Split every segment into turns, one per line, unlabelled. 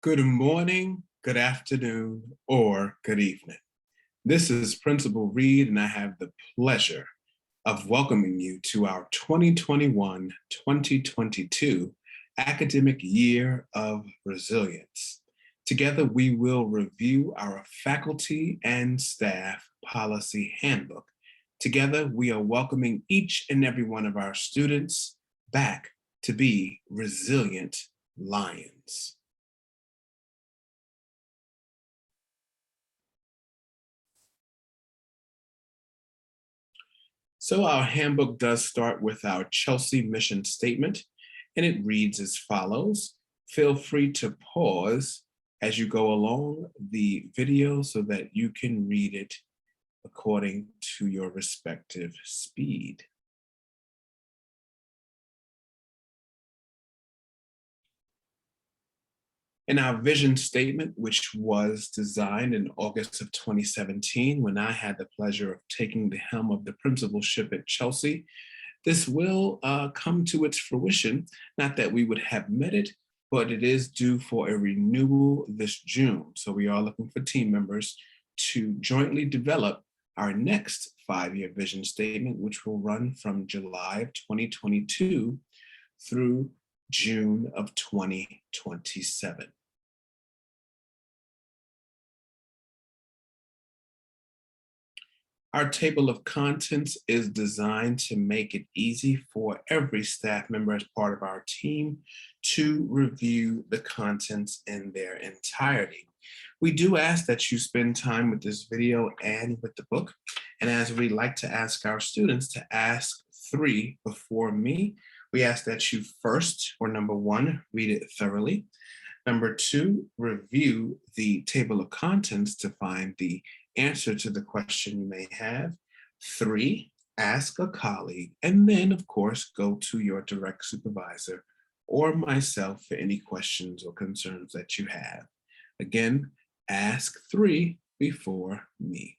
Good morning, good afternoon, or good evening. This is Principal Reed, and I have the pleasure of welcoming you to our 2021-2022 Academic Year of Resilience. Together, we will review our faculty and staff policy handbook. Together, we are welcoming each and every one of our students back to be resilient lions. So our handbook does start with our Chelsea mission statement, and it reads as follows. Feel free to pause as you go along the video so that you can read it according to your respective speed. In our vision statement, which was designed in August of 2017, when I had the pleasure of taking the helm of the principalship at Chelsea, this will come to its fruition. Not that we would have met it, but it is due for a renewal this June. So we are looking for team members to jointly develop our next 5-year vision statement, which will run from July of 2022 through June of 2027. Our table of contents is designed to make it easy for every staff member as part of our team to review the contents in their entirety. We do ask that you spend time with this video and with the book. And as we like to ask our students to ask 3 before me, we ask that you first, or number 1, read it thoroughly. Number 2, review the table of contents to find the answer to the question you may have. 3, ask a colleague. And then, of course, go to your direct supervisor or myself for any questions or concerns that you have. Again, ask 3 before me.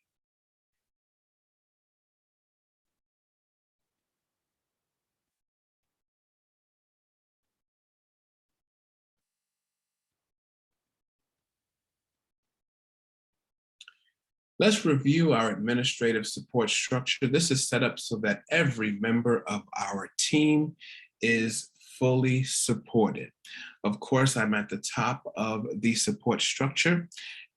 Let's review our administrative support structure. This is set up so that every member of our team is fully supported. Of course, I'm at the top of the support structure,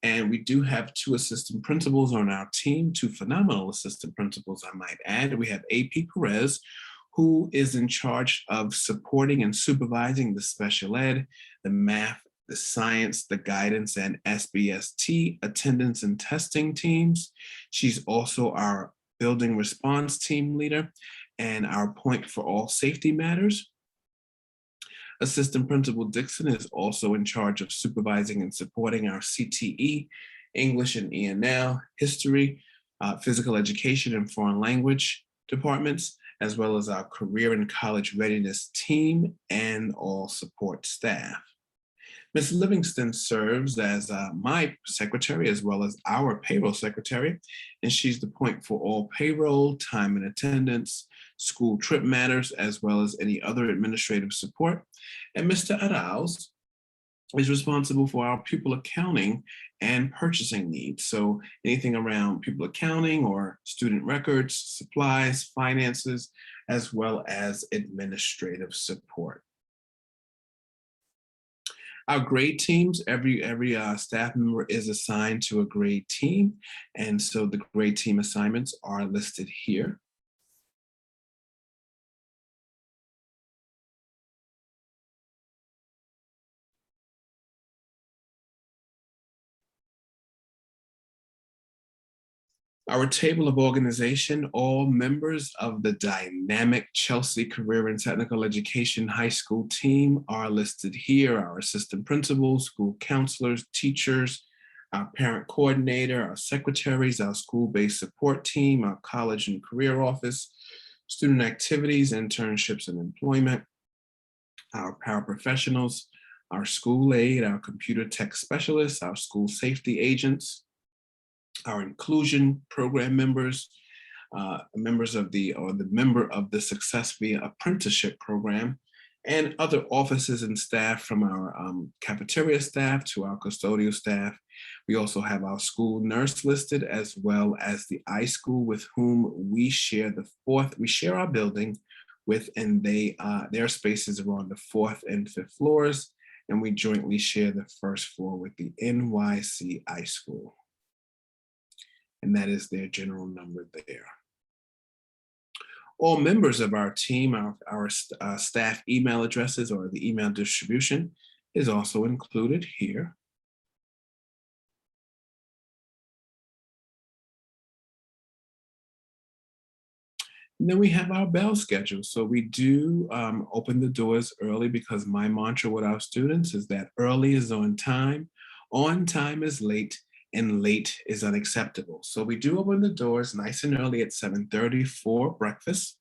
and we do have 2 assistant principals on our team, 2 phenomenal assistant principals, I might add. We have AP Perez, who is in charge of supporting and supervising the special ed, the math, the science, the guidance, and SBST attendance and testing teams. She's also our building response team leader and our point for all safety matters. Assistant Principal Dixon is also in charge of supervising and supporting our CTE, English and ENL, history, physical education and foreign language departments, as well as our career and college readiness team and all support staff. Ms. Livingston serves as my secretary as well as our payroll secretary, and she's the point for all payroll, time and attendance, school trip matters, as well as any other administrative support. And Mr. Arauz is responsible for our pupil accounting and purchasing needs. So anything around pupil accounting or student records, supplies, finances, as well as administrative support. Our grade teams, every staff member is assigned to a grade team. And so the grade team assignments are listed here. Our table of organization, all members of the dynamic Chelsea Career and Technical Education High School team are listed here. Our assistant principals, school counselors, teachers, our parent coordinator, our secretaries, our school-based support team, our college and career office, student activities, internships and employment, our paraprofessionals, our school aide, our computer tech specialists, our school safety agents, our inclusion program members, members of the member of the Success Via Apprenticeship program, and other offices and staff, from our cafeteria staff to our custodial staff. We also have our school nurse listed, as well as the iSchool, with whom we share our building with, and their spaces are on the 4th and 5th floors, and we jointly share the 1st floor with the NYC iSchool. And that is their general number there. All members of our team, our staff email addresses, or the email distribution, is also included here. And then we have our bell schedule. So we do open the doors early, because my mantra with our students is that early is on time is late, and late is unacceptable. So we do open the doors nice and early at 7:30 for breakfast.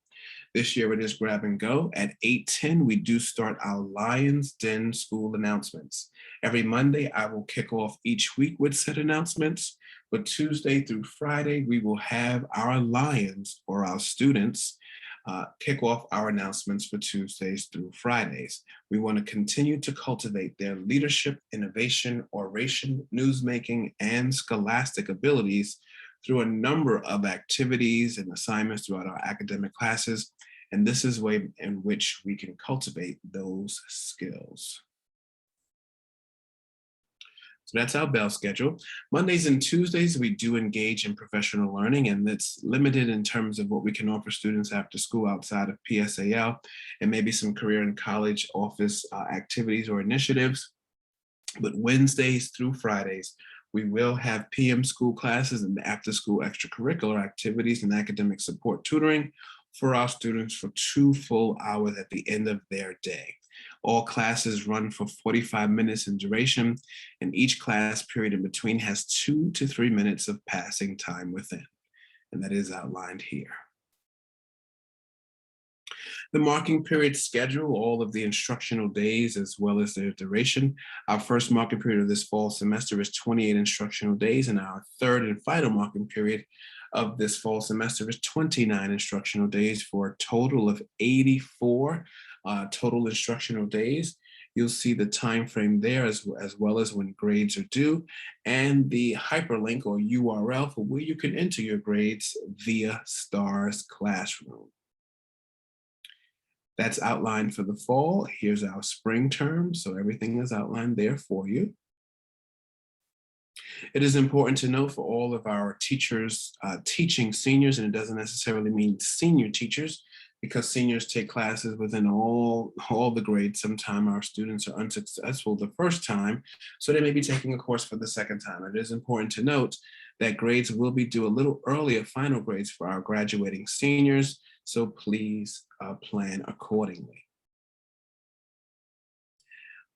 This year it is grab and go. At 8:10, we do start our Lions Den school announcements. Every Monday, I will kick off each week with said announcements. But Tuesday through Friday, we will have our Lions, or our students, kick off our announcements for Tuesdays through Fridays. We want to continue to cultivate their leadership, innovation, oration, newsmaking, and scholastic abilities through a number of activities and assignments throughout our academic classes. And this is a way in which we can cultivate those skills. So that's our bell schedule. Mondays and Tuesdays, we do engage in professional learning, and it's limited in terms of what we can offer students after school outside of PSAL, and maybe some career and college office activities or initiatives. But Wednesdays through Fridays, we will have PM school classes and after school extracurricular activities and academic support tutoring for our students for 2 full hours at the end of their day. All classes run for 45 minutes in duration, and each class period in between has 2 to 3 minutes of passing time within, and that is outlined here. The marking period schedule all of the instructional days as well as their duration. Our first marking period of this fall semester is 28 instructional days, and our third and final marking period of this fall semester is 29 instructional days, for a total of 84 total instructional days. You'll see the time frame there, as well as when grades are due, and the hyperlink or URL for where you can enter your grades via STARS Classroom. That's outlined for the fall. Here's our spring term, so everything is outlined there for you. It is important to note for all of our teachers teaching seniors, and it doesn't necessarily mean senior teachers, because seniors take classes within all the grades. Sometimes our students are unsuccessful the first time, so they may be taking a course for the second time. It is important to note that grades will be due a little earlier, final grades for our graduating seniors, so please plan accordingly.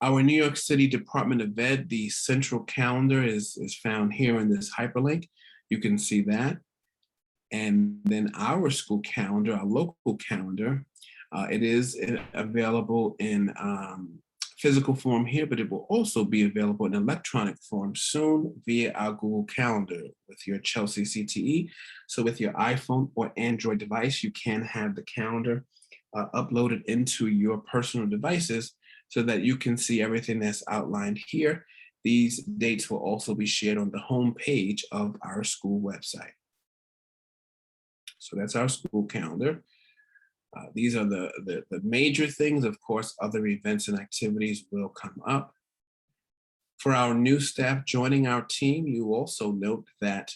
Our New York City Department of Ed, the central calendar is found here in this hyperlink. You can see that. And then our school calendar, our local calendar, it is available in physical form here, but it will also be available in electronic form soon via our Google Calendar with your Chelsea CTE. So with your iPhone or Android device, you can have the calendar uploaded into your personal devices so that you can see everything that's outlined here. These dates will also be shared on the home page of our school website. So that's our school calendar. These are the major things. Of course, other events and activities will come up. For our new staff joining our team, you also note that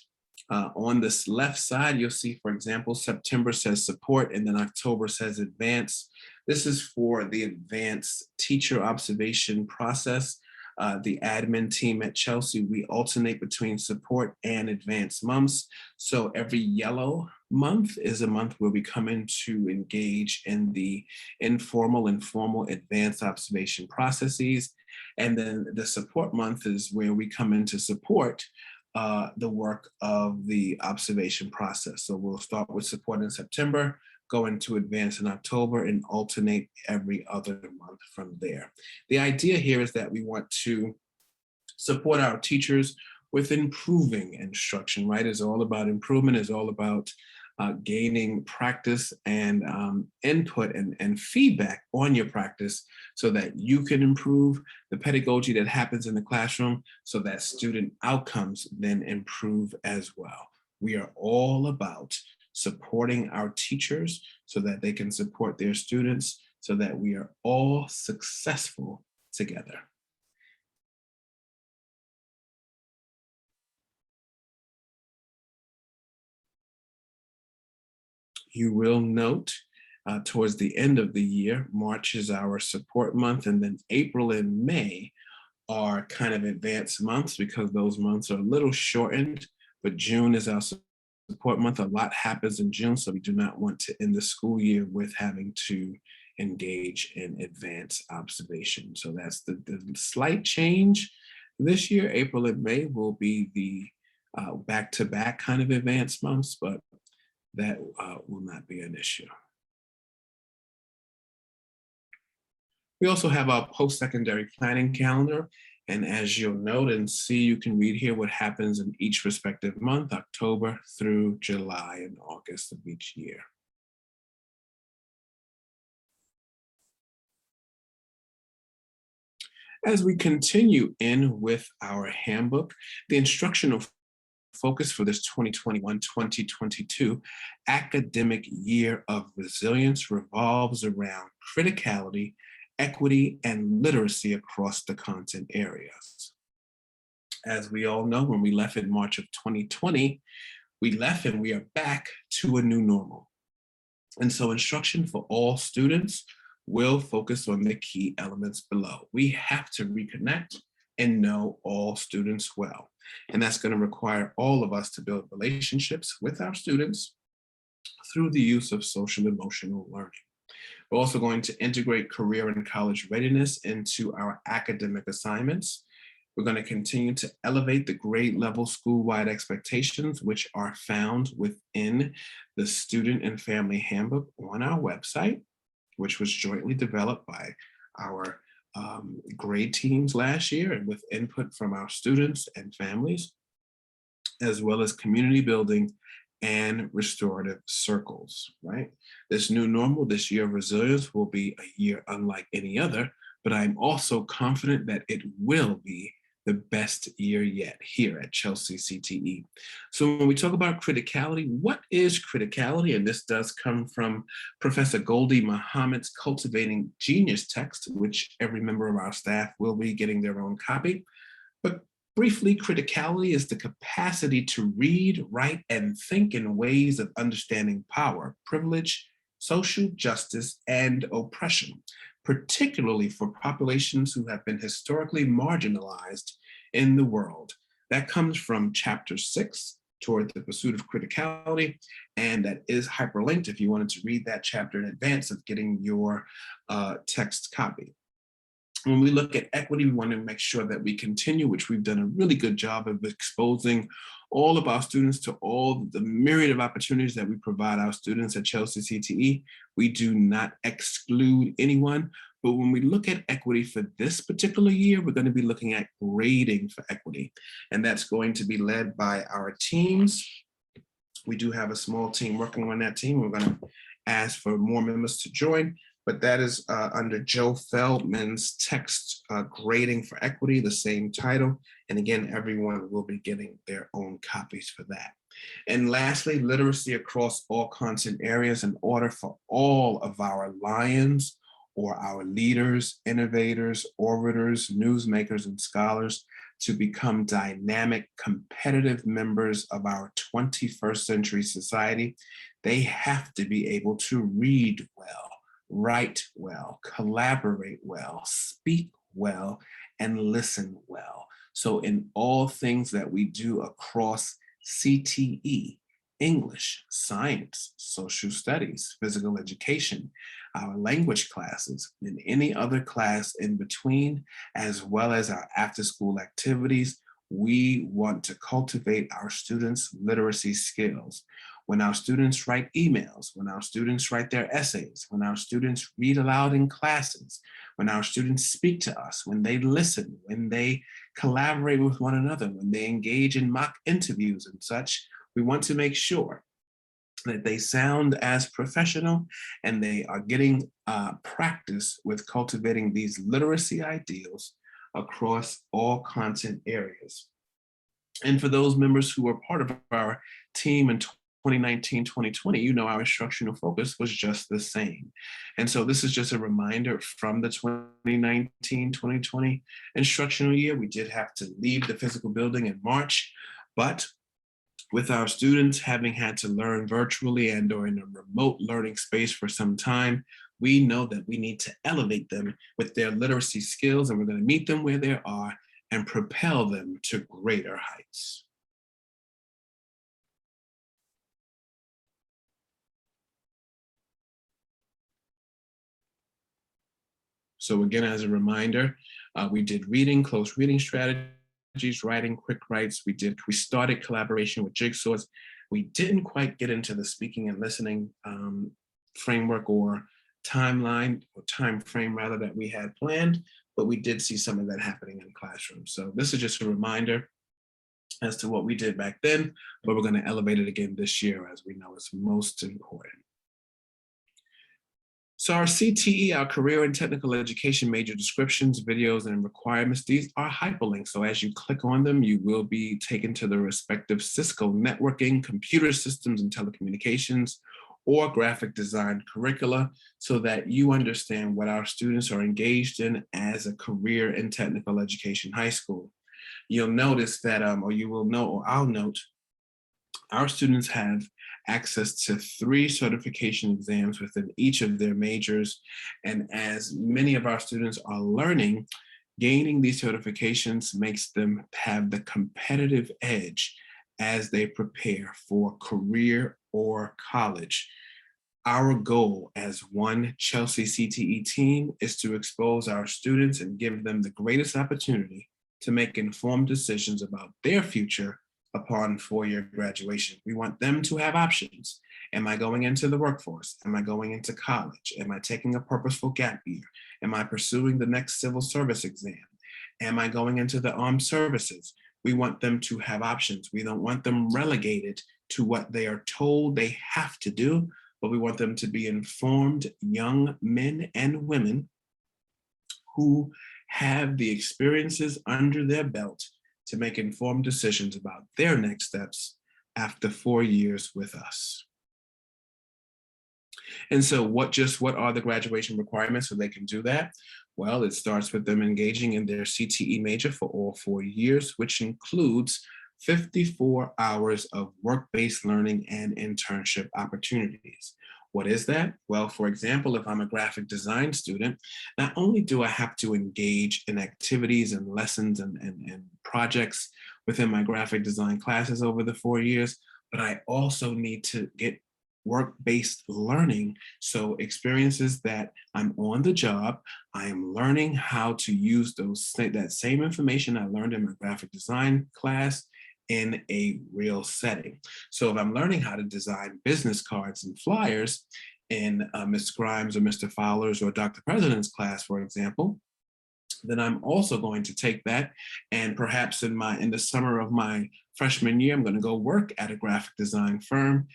on this left side, you'll see, for example, September says support, and then October says advance. This is for the advanced teacher observation process. The admin team at Chelsea, we alternate between support and advanced months. So every yellow month is a month where we come in to engage in the informal and formal advanced observation processes. And then the support month is where we come in to support the work of the observation process. So we'll start with support in September, go into advance in October, and alternate every other month from there. The idea here is that we want to support our teachers with improving instruction, right? It's all about improvement, it's all about gaining practice and input and feedback on your practice so that you can improve the pedagogy that happens in the classroom so that student outcomes then improve as well. We are all about supporting our teachers so that they can support their students so that we are all successful together. You will note towards the end of the year, March is our support month, and then April and May are kind of advanced months because those months are a little shortened, but June is our support month. A lot happens in June, so we do not want to end the school year with having to engage in advanced observation. So that's the slight change this year. April and May will be the back-to-back kind of advanced months, but that will not be an issue. We also have our post-secondary planning calendar. And as you'll note and see, you can read here what happens in each respective month, October through July and August of each year. As we continue in with our handbook, the instructional focus for this 2021-2022 academic year of resilience revolves around criticality, equity, and literacy across the content areas. As we all know, when we left in March of 2020, we left and we are back to a new normal. And so instruction for all students will focus on the key elements below. We have to reconnect and know all students well. And that's going to require all of us to build relationships with our students through the use of social emotional learning. We're also going to integrate career and college readiness into our academic assignments. We're going to continue to elevate the grade level school-wide expectations, which are found within the Student and Family Handbook on our website, which was jointly developed by our grade teams last year and with input from our students and families, as well as community building and restorative circles, right? This new normal, this year of resilience will be a year unlike any other, but I'm also confident that it will be the best year yet here at Chelsea CTE. So when we talk about criticality, what is criticality? And this does come from Professor Goldie Muhammad's Cultivating Genius text, which every member of our staff will be getting their own copy. But briefly, criticality is the capacity to read, write, and think in ways of understanding power, privilege, social justice, and oppression, particularly for populations who have been historically marginalized in the world. That comes from chapter 6, Toward the Pursuit of Criticality, and that is hyperlinked if you wanted to read that chapter in advance of getting your text copy. When we look at equity, we want to make sure that we continue, which we've done a really good job of exposing all of our students to all the myriad of opportunities that we provide our students at Chelsea CTE. We do not exclude anyone, but when we look at equity for this particular year, we're going to be looking at grading for equity, and that's going to be led by our teams. We do have a small team working on that team. We're going to ask for more members to join, but that is under Joe Feldman's text, Grading for Equity, the same title. And again, everyone will be getting their own copies for that. And lastly, literacy across all content areas in order for all of our lions or our leaders, innovators, orators, newsmakers, and scholars to become dynamic, competitive members of our 21st century society. They have to be able to read well, write well, collaborate well, speak well, and listen well. So in all things that we do across CTE, English, science, social studies, physical education, our language classes, and any other class in between, as well as our after-school activities, we want to cultivate our students' literacy skills. When our students write emails, when our students write their essays, when our students read aloud in classes, when our students speak to us, when they listen, when they collaborate with one another, when they engage in mock interviews and such, we want to make sure that they sound as professional and they are getting practice with cultivating these literacy ideals across all content areas. And for those members who were part of our team in 2019, 2020, you know, our instructional focus was just the same. And so this is just a reminder from the 2019, 2020 instructional year. We did have to leave the physical building in March, but with our students having had to learn virtually and or in a remote learning space for some time, we know that we need to elevate them with their literacy skills, and we're going to meet them where they are and propel them to greater heights. So again, as a reminder, we did reading, close reading strategies, writing, quick writes. We started collaboration with jigsaws. We didn't quite get into the speaking and listening framework or timeline or time frame rather that we had planned, but we did see some of that happening in classrooms. So this is just a reminder as to what we did back then, but we're going to elevate it again this year as we know it's most important. So our CTE, our career and technical education major descriptions, videos, and requirements, these are hyperlinks. So as you click on them, you will be taken to the respective Cisco networking, computer systems and telecommunications, or graphic design curricula so that you understand what our students are engaged in as a career in technical education high school. You'll notice that, or you will know, or I'll note, our students have access to 3 certification exams within each of their majors. And as many of our students are learning, gaining these certifications makes them have the competitive edge as they prepare for career or college. Our goal as one Chelsea CTE team is to expose our students and give them the greatest opportunity to make informed decisions about their future upon 4-year graduation. We want them to have options. Am I going into the workforce? Am I going into college? Am I taking a purposeful gap year? Am I pursuing the next civil service exam? Am I going into the armed services? We want them to have options. We don't want them relegated to what they are told they have to do, but we want them to be informed young men and women who have the experiences under their belt to make informed decisions about their next steps after 4 years with us. And so what are the graduation requirements so they can do that? Well, it starts with them engaging in their CTE major for all 4 years, which includes 54 hours of work-based learning and internship opportunities. What is that? Well, for example, if I'm a graphic design student, not only do I have to engage in activities and lessons and projects within my graphic design classes over the 4 years, but I also need to get work-based learning. So experiences that I'm on the job, I am learning how to use that same information I learned in my graphic design class in a real setting. So if I'm learning how to design business cards and flyers in Ms. Grimes or Mr. Fowler's or Dr. President's class, for example, then I'm also going to take that and perhaps in the summer of my freshman year, I'm going to go work at a graphic design firm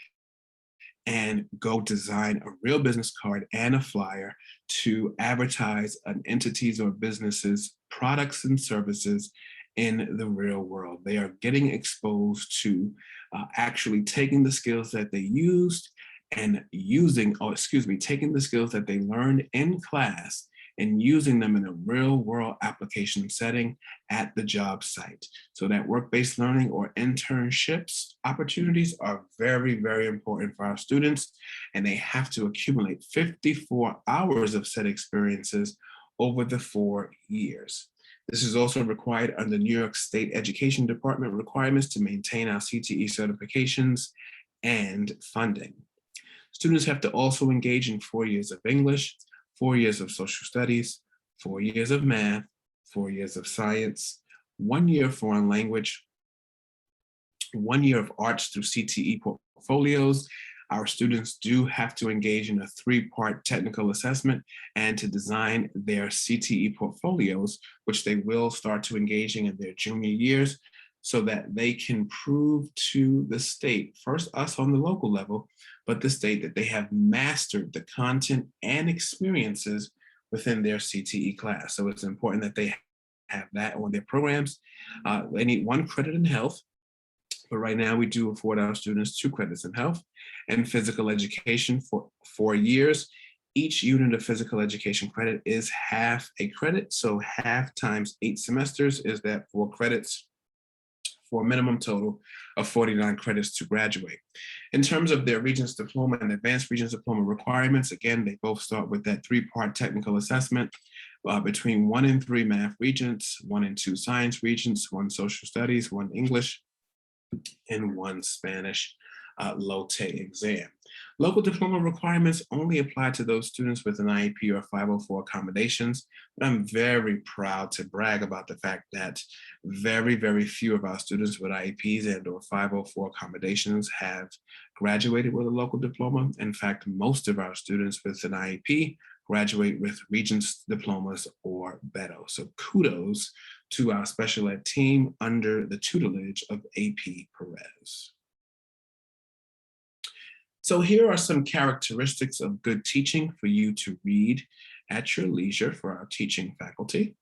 and go design a real business card and a flyer to advertise an entity's or businesses' products and services in the real world. They are getting exposed to actually taking the skills that they used and taking the skills that they learned in class and using them in a real world application setting at the job site. So that work-based learning or internships opportunities are very, very important for our students, and they have to accumulate 54 hours of said experiences over the 4 years. This is also required under New York State Education Department requirements to maintain our CTE certifications and funding. Students have to also engage in 4 years of English, 4 years of social studies, 4 years of math, 4 years of science, 1 year of foreign language, 1 year of arts through CTE portfolios. Our students do have to engage in a 3-part technical assessment and to design their CTE portfolios, which they will start to engaging in their junior years so that they can prove to the state, first us on the local level, but to state that they have mastered the content and experiences within their CTE class. So it's important that they have that on their programs. They need 1 credit in health, but right now we do afford our students 2 credits in health and physical education for 4 years. Each unit of physical education credit is half a credit. So half times 8 semesters is that 4 credits for a minimum total of 49 credits to graduate. In terms of their Regents Diploma and Advanced Regents Diploma requirements, again, they both start with that 3-part technical assessment between 1 and 3 math regents, 1 and 2 science regents, 1 social studies, 1 English, and 1 Spanish LOTE exam. Local diploma requirements only apply to those students with an IEP or 504 accommodations, but I'm very proud to brag about the fact that very, very few of our students with IEPs and or 504 accommodations have graduated with a local diploma. In fact, most of our students with an IEP graduate with Regents diplomas or better. So kudos to our special ed team under the tutelage of AP Perez. So here are some characteristics of good teaching for you to read at your leisure for our teaching faculty.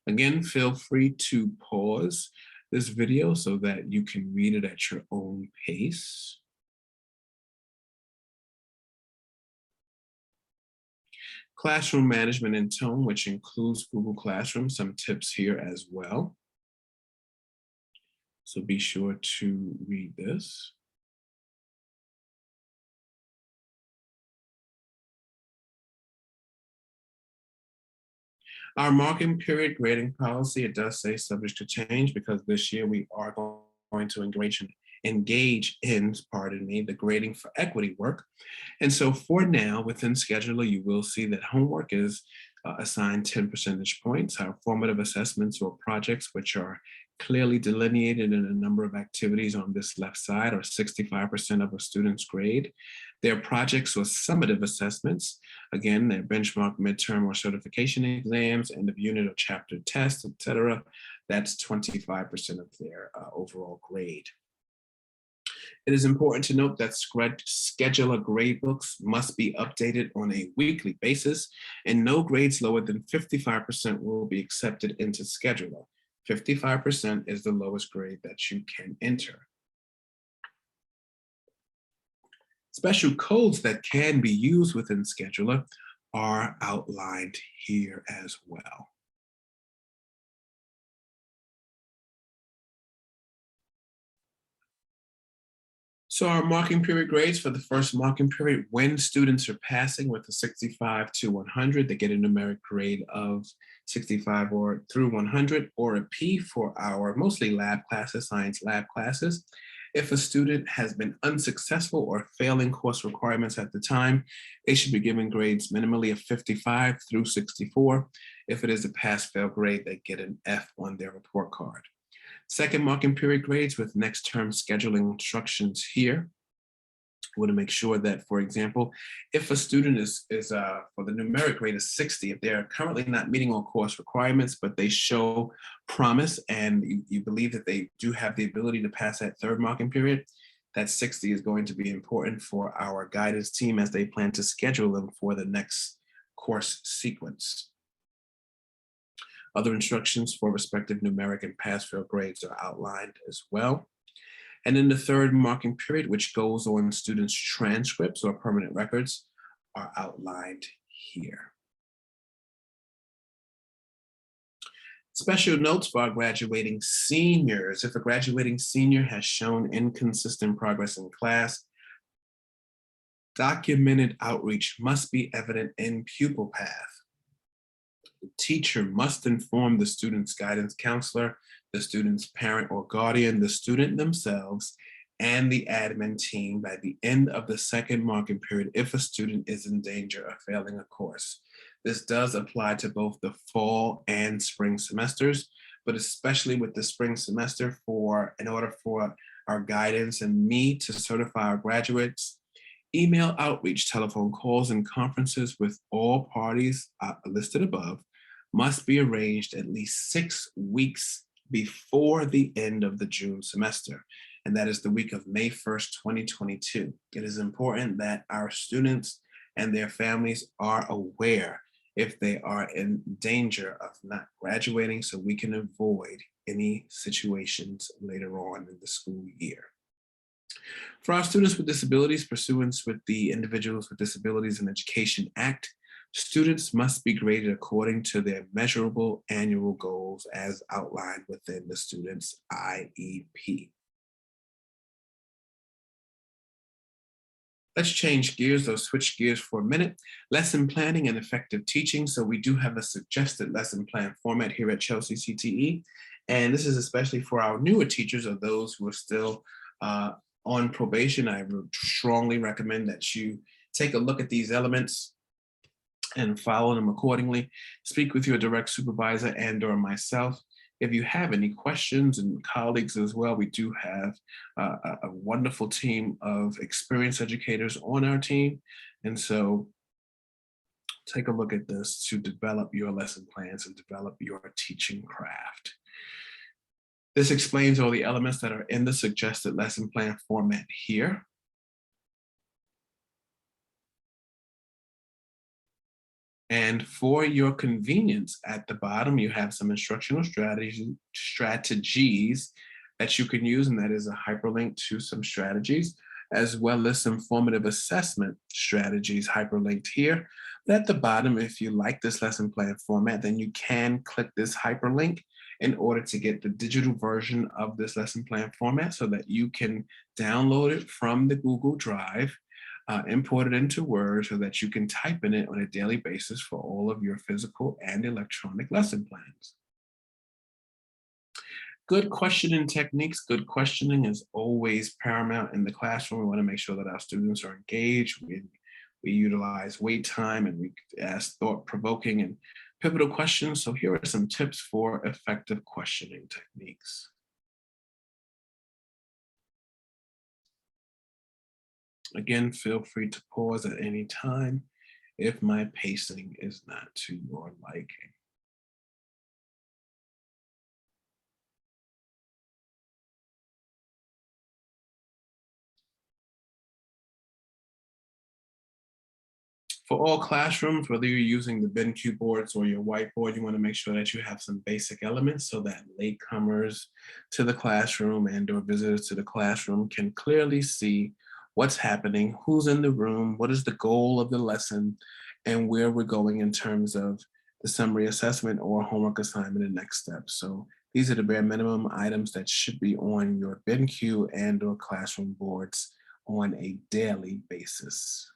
Again, feel free to pause this video so that you can read it at your own pace. Classroom management and tone, which includes Google Classroom, some tips here as well. So be sure to read this. Our marking period grading policy, it does say subject to change because this year we are going to engage in, the grading for equity work. And so for now, within Scheduler, you will see that homework is assigned 10 percentage points. Our formative assessments or projects, which are clearly delineated in a number of activities on this left side, are 65% of a student's grade. Their projects or summative assessments, again, their benchmark, midterm, or certification exams, end of unit or chapter tests, etc. That's 25% of their overall grade. It is important to note that Scheduler gradebooks must be updated on a weekly basis, and no grades lower than 55% will be accepted into Scheduler. 55% is the lowest grade that you can enter. Special codes that can be used within Scheduler are outlined here as well. So our marking period grades for the first marking period, when students are passing with a 65 to 100, they get a numeric grade of 65 or through 100, or a P for our mostly lab classes, science lab classes. If a student has been unsuccessful or failing course requirements at the time, they should be given grades minimally of 55 through 64. If it is a pass-fail grade, they get an F on their report card. Second marking period grades with next term scheduling instructions here. We want to make sure that, for example, if a student is for the numeric grade is 60, if they're currently not meeting all course requirements, but they show promise and you believe that they do have the ability to pass that third marking period, that 60 is going to be important for our guidance team as they plan to schedule them for the next course sequence. Other instructions for respective numeric and pass-fail grades are outlined as well. And then the third marking period, which goes on students' transcripts or permanent records, are outlined here. Special notes for our graduating seniors. If a graduating senior has shown inconsistent progress in class, documented outreach must be evident in pupil path. The teacher must inform the student's guidance counselor, the student's parent or guardian, the student themselves, and the admin team by the end of the second marking period if a student is in danger of failing a course. This does apply to both the fall and spring semesters, but especially with the spring semester, in order for our guidance and me to certify our graduates, email outreach, telephone calls, and conferences with all parties listed above must be arranged at least 6 weeks before the end of the June semester. and that is the week of May 1st, 2022. It is important that our students and their families are aware if they are in danger of not graduating so we can avoid any situations later on in the school year. For our students with disabilities, pursuant with the Individuals with Disabilities in Education Act, students must be graded according to their measurable annual goals as outlined within the student's IEP. Let's change gears or switch gears for a minute. Lesson planning and effective teaching. So we do have a suggested lesson plan format here at Chelsea CTE. And this is especially for our newer teachers or those who are still on probation. I would strongly recommend that you take a look at these elements and follow them accordingly. Speak with your direct supervisor and or myself. If you have any questions, and colleagues as well, we do have a wonderful team of experienced educators on our team. And so take a look at this to develop your lesson plans and develop your teaching craft. This explains all the elements that are in the suggested lesson plan format here. And for your convenience, at the bottom, you have some instructional strategies that you can use, and that is a hyperlink to some strategies, as well as some formative assessment strategies hyperlinked here. But at the bottom, if you like this lesson plan format, then you can click this hyperlink in order to get the digital version of this lesson plan format so that you can download it from the Google Drive, import it into Word so that you can type in it on a daily basis for all of your physical and electronic lesson plans. Good questioning techniques. Good questioning is always paramount in the classroom. We want to make sure that our students are engaged. We utilize wait time and we ask thought-provoking and pivotal questions. So here are some tips for effective questioning techniques. Again, feel free to pause at any time if my pacing is not to your liking. For all classrooms, whether you're using the BenQ boards or your whiteboard, you want to make sure that you have some basic elements so that latecomers to the classroom and or visitors to the classroom can clearly see what's happening, who's in the room, what is the goal of the lesson, and where we're going in terms of the summary assessment or homework assignment and next steps. So these are the bare minimum items that should be on your BenQ and or classroom boards on a daily basis.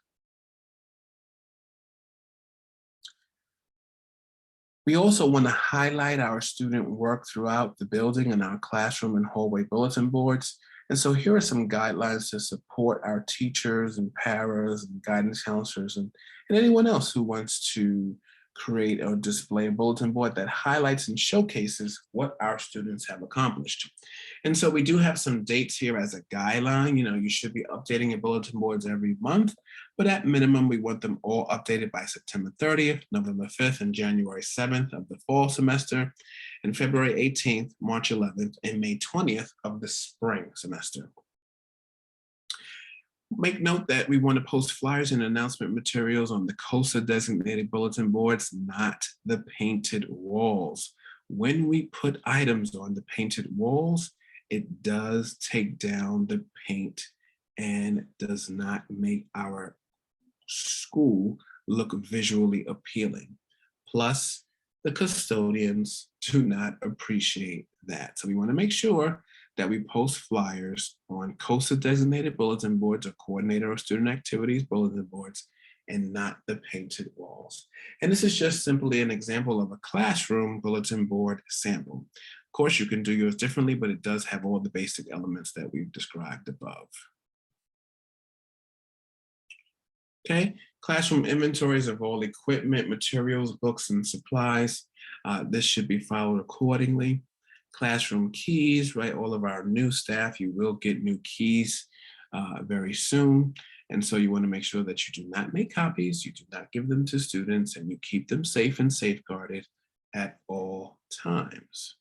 We also want to highlight our student work throughout the building and our classroom and hallway bulletin boards. And so here are some guidelines to support our teachers and paras and guidance counselors and anyone else who wants to create or display a bulletin board that highlights and showcases what our students have accomplished. And so we do have some dates here as a guideline. You know, you should be updating your bulletin boards every month, but at minimum, we want them all updated by September 30th, November 5th, and January 7th of the fall semester, and February 18th, March 11th, and May 20th of the spring semester. Make note that we want to post flyers and announcement materials on the COSA designated bulletin boards, not the painted walls. When we put items on the painted walls, it does take down the paint and does not make our school look visually appealing. Plus, the custodians do not appreciate that. So we want to make sure that we post flyers on COSA designated bulletin boards or coordinator or student activities bulletin boards and not the painted walls. And this is just simply an example of a classroom bulletin board sample. Of course, you can do yours differently, but it does have all the basic elements that we've described above. Okay, classroom inventories of all equipment, materials, books, and supplies. This should be followed accordingly. Classroom keys, right? All of our new staff, you will get new keys very soon. And so you want to make sure that you do not make copies, you do not give them to students, and you keep them safe and safeguarded at all times.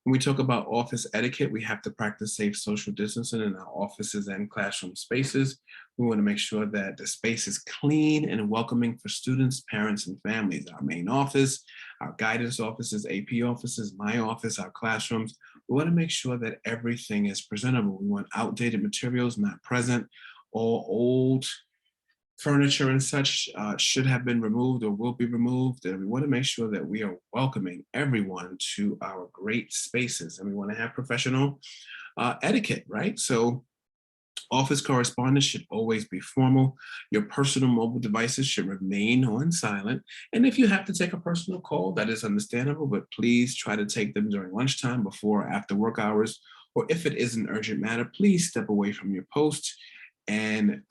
When we talk about office etiquette, we have to practice safe social distancing in our offices and classroom spaces. We want to make sure that the space is clean and welcoming for students, parents, and families. Our main office, our guidance offices, AP offices, my office, our classrooms. We want to make sure that everything is presentable. We want outdated materials not present. All old furniture and such should have been removed or will be removed. And we want to make sure that we are welcoming everyone to our great spaces. And we want to have professional etiquette, right? So office correspondence should always be formal. Your personal mobile devices should remain on silent. And if you have to take a personal call, that is understandable, but please try to take them during lunchtime, before or after work hours. Or if it is an urgent matter, please step away from your post and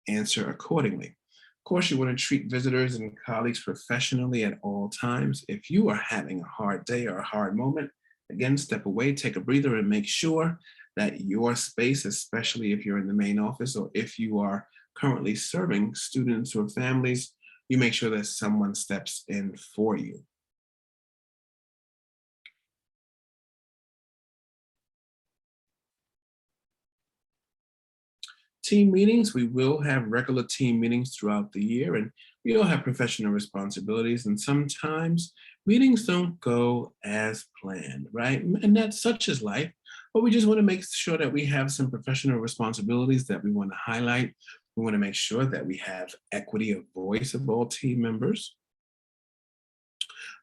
answer accordingly. Of course, you want to treat visitors and colleagues professionally at all times. If you are having a hard day or a hard moment, again, step away, take a breather, and make sure that your space, especially if you're in the main office or if you are currently serving students or families, you make sure that someone steps in for you. Team meetings, we will have regular team meetings throughout the year, and we all have professional responsibilities, and sometimes meetings don't go as planned, right? And that's such as life, but we just want to make sure that we have some professional responsibilities that we want to highlight. We want to make sure that we have equity of voice of all team members.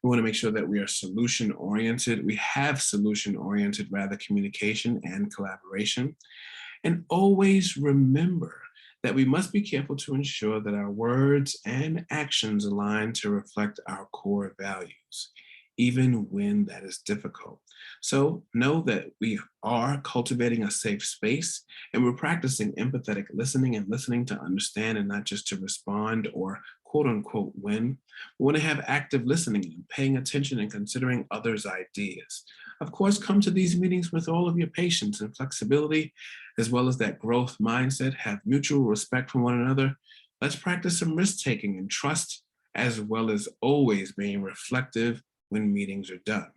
We want to make sure that we are solution oriented. We have solution oriented, rather, communication and collaboration. And always remember that we must be careful to ensure that our words and actions align to reflect our core values, even when that is difficult. So know that we are cultivating a safe space, and we're practicing empathetic listening and listening to understand and not just to respond or quote unquote win. We want to have active listening and paying attention and considering others' ideas. Of course, come to these meetings with all of your patience and flexibility, as well as that growth mindset. Have mutual respect for one another. Let's practice some risk taking and trust, as well as always being reflective when meetings are done.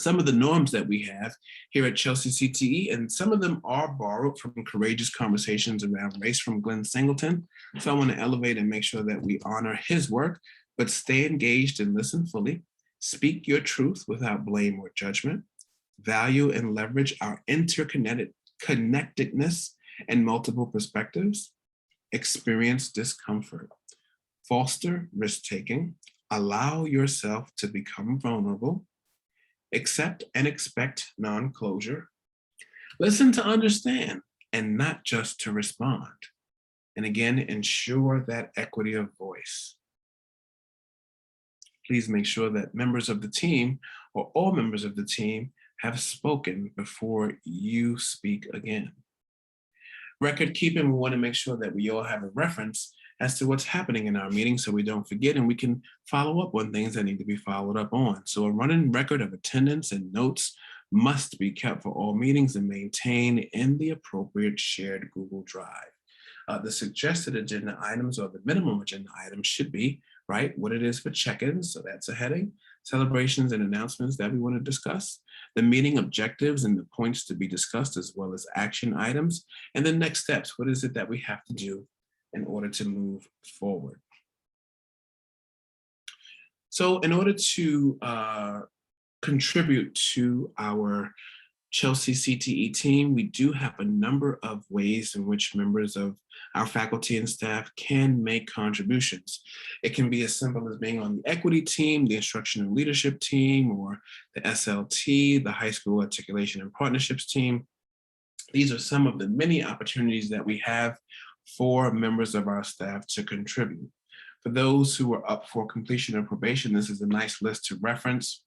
Some of the norms that we have here at Chelsea CTE, and some of them are borrowed from Courageous Conversations Around Race from Glenn Singleton. So I want to elevate and make sure that we honor his work, but stay engaged and listen fully. Speak your truth without blame or judgment. Value and leverage our connectedness and multiple perspectives. Experience discomfort. Foster risk taking. Allow yourself to become vulnerable. Accept and expect non-closure. Listen to understand and not just to respond. And again, ensure that equity of voice. Please make sure that members of the team, or all members of the team, have spoken before you speak again. Record keeping, we want to make sure that we all have a reference as to what's happening in our meetings so we don't forget, and we can follow up on things that need to be followed up on. So a running record of attendance and notes must be kept for all meetings and maintained in the appropriate shared Google Drive. The suggested agenda items, or the minimum agenda items, should be, right, what it is for check-ins, so that's a heading, celebrations and announcements that we want to discuss, the meeting objectives and the points to be discussed, as well as action items, and then next steps. What is it that we have to do in order to move forward? So in order to contribute to our Chelsea CTE team, we do have a number of ways in which members of our faculty and staff can make contributions. It can be as simple as being on the equity team, the instruction and leadership team, or the SLT, the high school articulation and partnerships team. These are some of the many opportunities that we have for members of our staff to contribute. For those who are up for completion of probation, this is a nice list to reference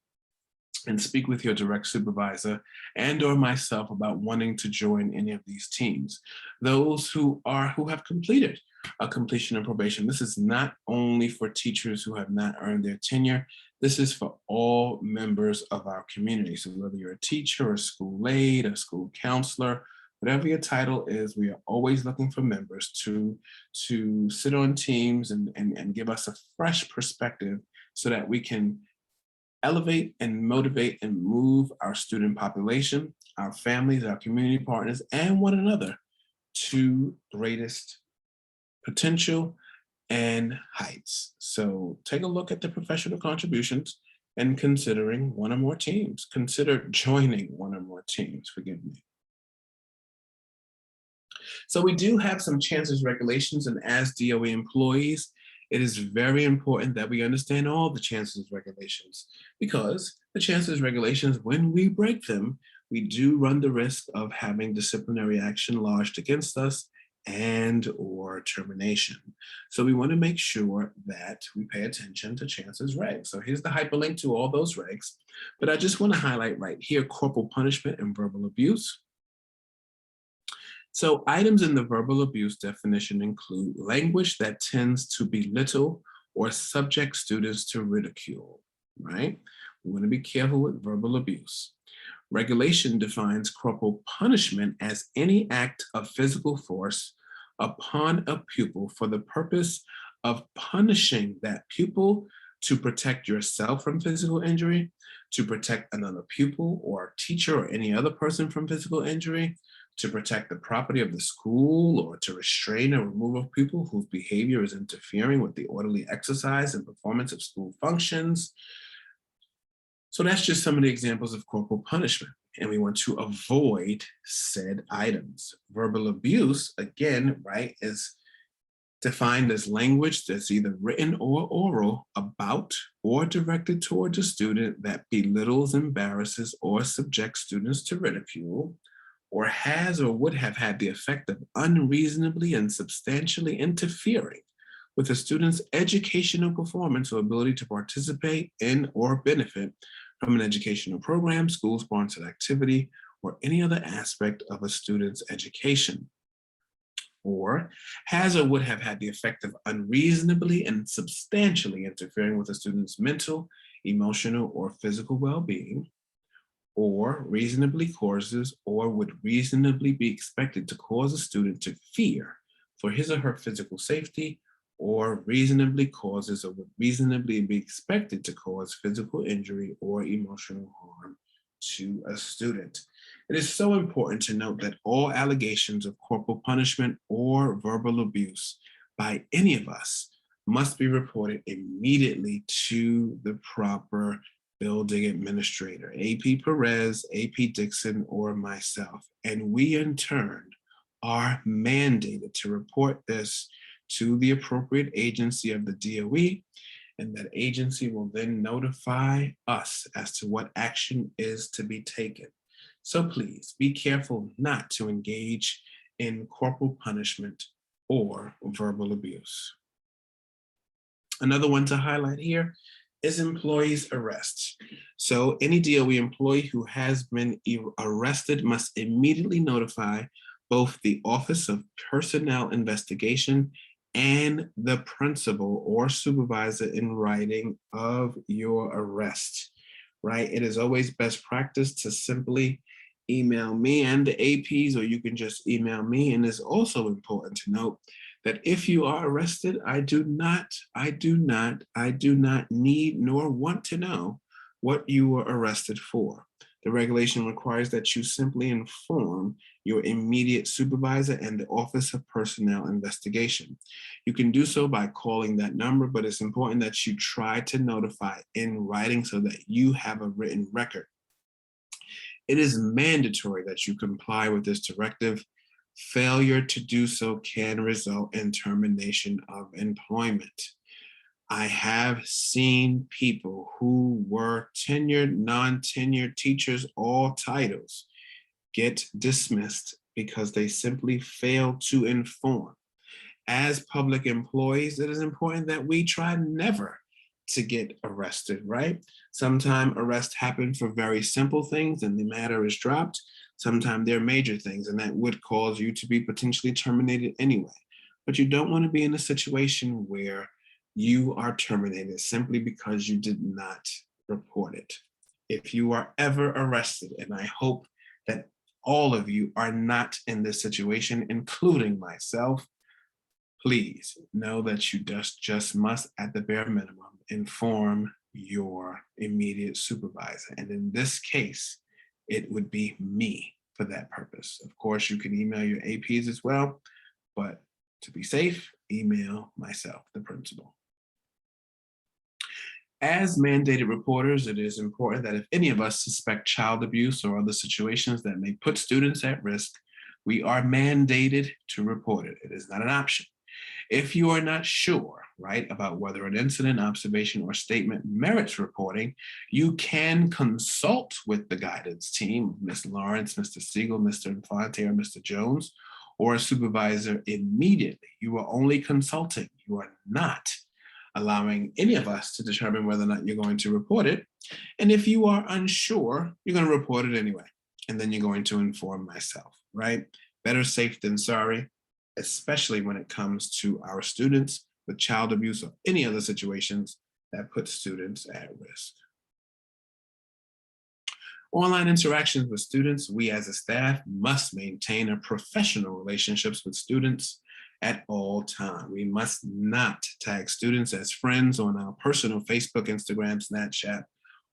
and speak with your direct supervisor and or myself about wanting to join any of these teams. Those who have completed a completion of probation, this is not only for teachers who have not earned their tenure, this is for all members of our community. So whether you're a teacher, a school aide, a school counselor, whatever your title is, we are always looking for members to sit on teams and give us a fresh perspective so that we can elevate and motivate and move our student population, our families, our community partners, and one another to greatest potential and heights. So take a look at the professional contributions and considering one or more teams. Consider joining one or more teams, forgive me. So we do have some chances regulations, and as DOE employees, it is very important that we understand all the chances regulations, because the chances regulations, when we break them, we do run the risk of having disciplinary action lodged against us and or termination. So we want to make sure that we pay attention to chances regs. So here's the hyperlink to all those regs, but I just want to highlight right here corporal punishment and verbal abuse. So items in the verbal abuse definition include language that tends to belittle or subject students to ridicule, right? We want to be careful with verbal abuse. Regulation defines corporal punishment as any act of physical force upon a pupil for the purpose of punishing that pupil to protect yourself from physical injury, to protect another pupil or teacher or any other person from physical injury, to protect the property of the school, or to restrain or remove of people whose behavior is interfering with the orderly exercise and performance of school functions. So that's just some of the examples of corporal punishment, and we want to avoid said items. Verbal abuse, again, right, is defined as language that's either written or oral about or directed towards a student that belittles, embarrasses, or subjects students to ridicule, or has or would have had the effect of unreasonably and substantially interfering with a student's educational performance or ability to participate in or benefit from an educational program, school-sponsored activity, or any other aspect of a student's education. Or has or would have had the effect of unreasonably and substantially interfering with a student's mental, emotional, or physical well-being, or reasonably causes or would reasonably be expected to cause a student to fear for his or her physical safety, or reasonably causes or would reasonably be expected to cause physical injury or emotional harm to a student. It is so important to note that all allegations of corporal punishment or verbal abuse by any of us must be reported immediately to the proper building administrator, AP Perez, AP Dixon, or myself. And we in turn are mandated to report this to the appropriate agency of the DOE, and that agency will then notify us as to what action is to be taken. So please be careful not to engage in corporal punishment or verbal abuse. Another one to highlight here is employees' arrests. So any DOE employee who has been arrested must immediately notify both the Office of Personnel Investigation and the principal or supervisor in writing of your arrest, right? It is always best practice to simply email me and the APs, or you can just email me. And it's also important to note that if you are arrested, I do not need nor want to know what you were arrested for. The regulation requires that you simply inform your immediate supervisor and the Office of Personnel Investigation. You can do so by calling that number, but it's important that you try to notify in writing so that you have a written record. It is mandatory that you comply with this directive. Failure to do so can result in termination of employment. I have seen people who were tenured, non-tenured teachers, all titles, get dismissed because they simply failed to inform. As public employees, it is important that we try never to get arrested, right? Sometimes arrests happen for very simple things and the matter is dropped. Sometimes they're major things and that would cause you to be potentially terminated anyway. But you don't want to be in a situation where you are terminated simply because you did not report it. If you are ever arrested, and I hope that all of you are not in this situation, including myself, please know that you just must, at the bare minimum, inform your immediate supervisor. And in this case, it would be me for that purpose. Of course, you can email your APs as well, but to be safe, email myself, the principal. As mandated reporters, it is important that if any of us suspect child abuse or other situations that may put students at risk, we are mandated to report it. It is not an option. If you are not sure, right, about whether an incident, observation, or statement merits reporting, you can consult with the guidance team, Ms. Lawrence, Mr. Siegel, Mr. Infante, or Mr. Jones, or a supervisor immediately. You are only consulting. You are not allowing any of us to determine whether or not you're going to report it. And if you are unsure, you're going to report it anyway. And then you're going to inform myself, right? Better safe than sorry, especially when it comes to our students with child abuse or any other situations that put students at risk. Online interactions with students, we as a staff must maintain a professional relationships with students at all times. We must not tag students as friends on our personal Facebook, Instagram, Snapchat,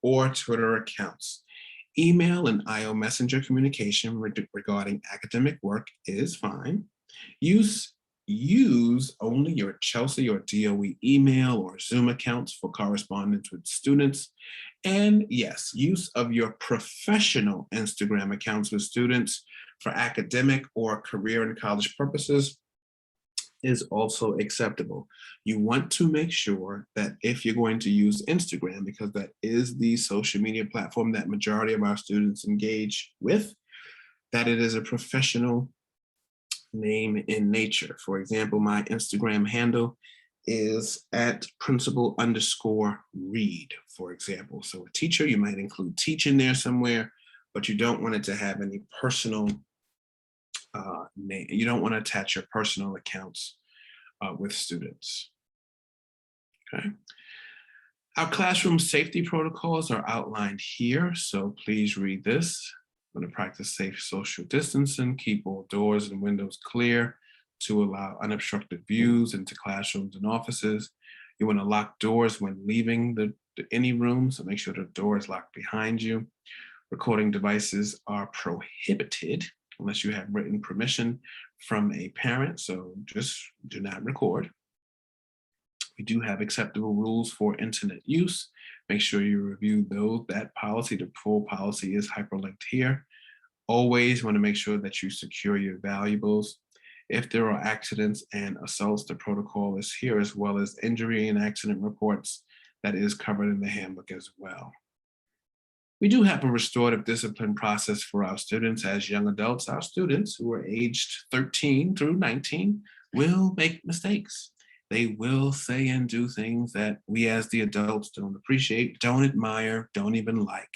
or Twitter accounts. Email and IO Messenger communication regarding academic work is fine. Use only your Chelsea or DOE email or Zoom accounts for correspondence with students. And yes, use of your professional Instagram accounts with students for academic or career and college purposes is also acceptable. You want to make sure that if you're going to use Instagram, because that is the social media platform that majority of our students engage with, that it is a professional name in nature. For example, my Instagram handle is at principal_read, for example. So a teacher, you might include teach in there somewhere, but you don't want it to have any personal name. You don't want to attach your personal accounts with students. Okay. Our classroom safety protocols are outlined here, so please read this. I'm going to practice safe social distancing, keep all doors and windows clear to allow unobstructed views into classrooms and offices. You want to lock doors when leaving any room, so make sure the door is locked behind you. Recording devices are prohibited unless you have written permission from a parent, so just do not record. We do have acceptable rules for internet use. Make sure you review that policy. The full policy is hyperlinked here. Always want to make sure that you secure your valuables. If there are accidents and assaults, the protocol is here, as well as injury and accident reports that is covered in the handbook as well. We do have a restorative discipline process for our students as young adults. Our students who are aged 13 through 19 will make mistakes. They will say and do things that we as the adults don't appreciate, don't admire, don't even like.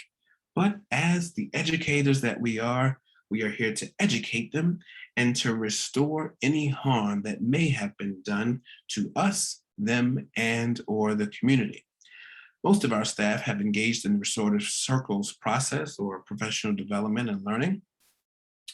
But as the educators that we are here to educate them and to restore any harm that may have been done to us, them, and or the community. Most of our staff have engaged in the restorative circles process or professional development and learning,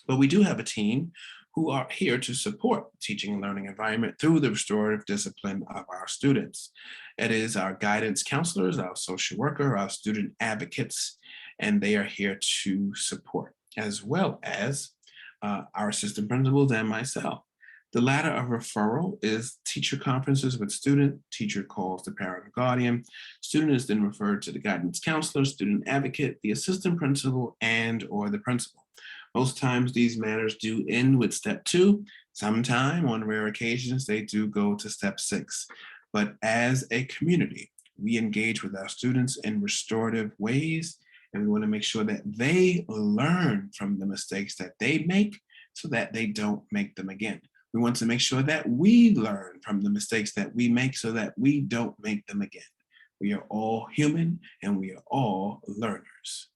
but we do have a team who are here to support the teaching and learning environment through the restorative discipline of our students. It is our guidance counselors, our social worker, our student advocates, and they are here to support, as well as our assistant principals and myself. The ladder of referral is teacher conferences with student, teacher calls the parent or guardian, student is then referred to the guidance counselor, student advocate, the assistant principal, and or the principal. Most times these matters do end with step 2. Sometime, on rare occasions, they do go to step 6. But as a community, we engage with our students in restorative ways, and we want to make sure that they learn from the mistakes that they make so that they don't make them again. We want to make sure that we learn from the mistakes that we make so that we don't make them again. We are all human and we are all learners.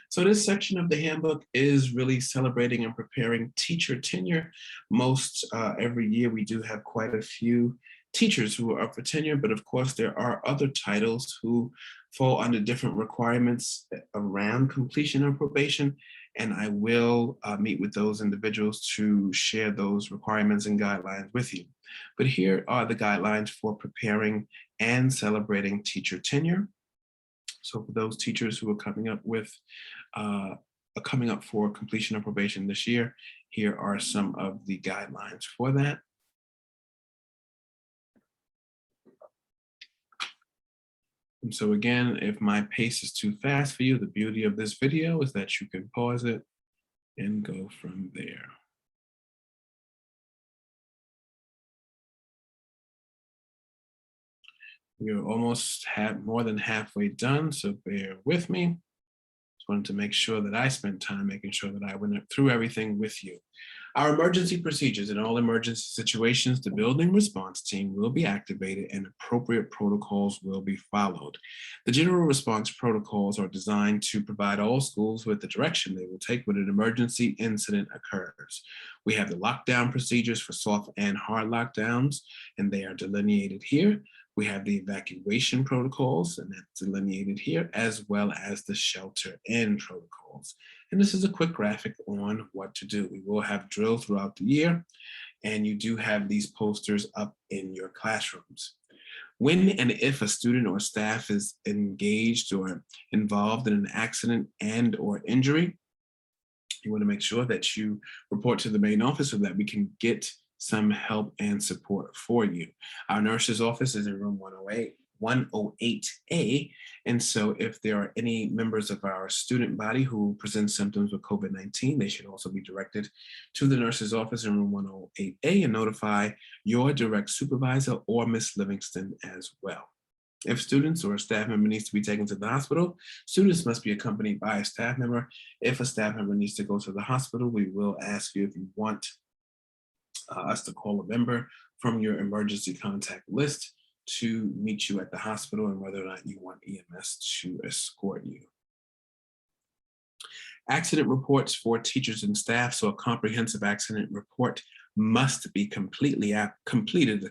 So this section of the handbook is really celebrating and preparing teacher tenure. Most every year we do have quite a few teachers who are up for tenure, but of course there are other titles who fall under different requirements around completion of probation. and I will meet with those individuals to share those requirements and guidelines with you. But here are the guidelines for preparing and celebrating teacher tenure. So for those teachers who are coming up for completion of probation this year, here are some of the guidelines for that. And so again, if my pace is too fast for you, the beauty of this video is that you can pause it and go from there. We're almost more than halfway done, so bear with me. Just wanted to make sure that I spent time making sure that I went through everything with you. Our emergency procedures: in all emergency situations, the building response team will be activated and appropriate protocols will be followed. The general response protocols are designed to provide all schools with the direction they will take when an emergency incident occurs. We have the lockdown procedures for soft and hard lockdowns, and they are delineated here. We have the evacuation protocols, and that's delineated here, as well as the shelter-in protocols. And this is a quick graphic on what to do. We will have drills throughout the year, and you do have these posters up in your classrooms. When and if a student or staff is engaged or involved in an accident and or injury, you want to make sure that you report to the main office so that we can get some help and support for you. Our nurse's office is in room 108A. And so if there are any members of our student body who present symptoms of COVID-19, they should also be directed to the nurse's office in room 108A and notify your direct supervisor or Miss Livingston as well. If students or a staff member needs to be taken to the hospital, students must be accompanied by a staff member. If a staff member needs to go to the hospital, we will ask you if you want us to call a member from your emergency contact list to meet you at the hospital, and whether or not you want EMS to escort you. Accident reports for teachers and staff. So a comprehensive accident report must be completed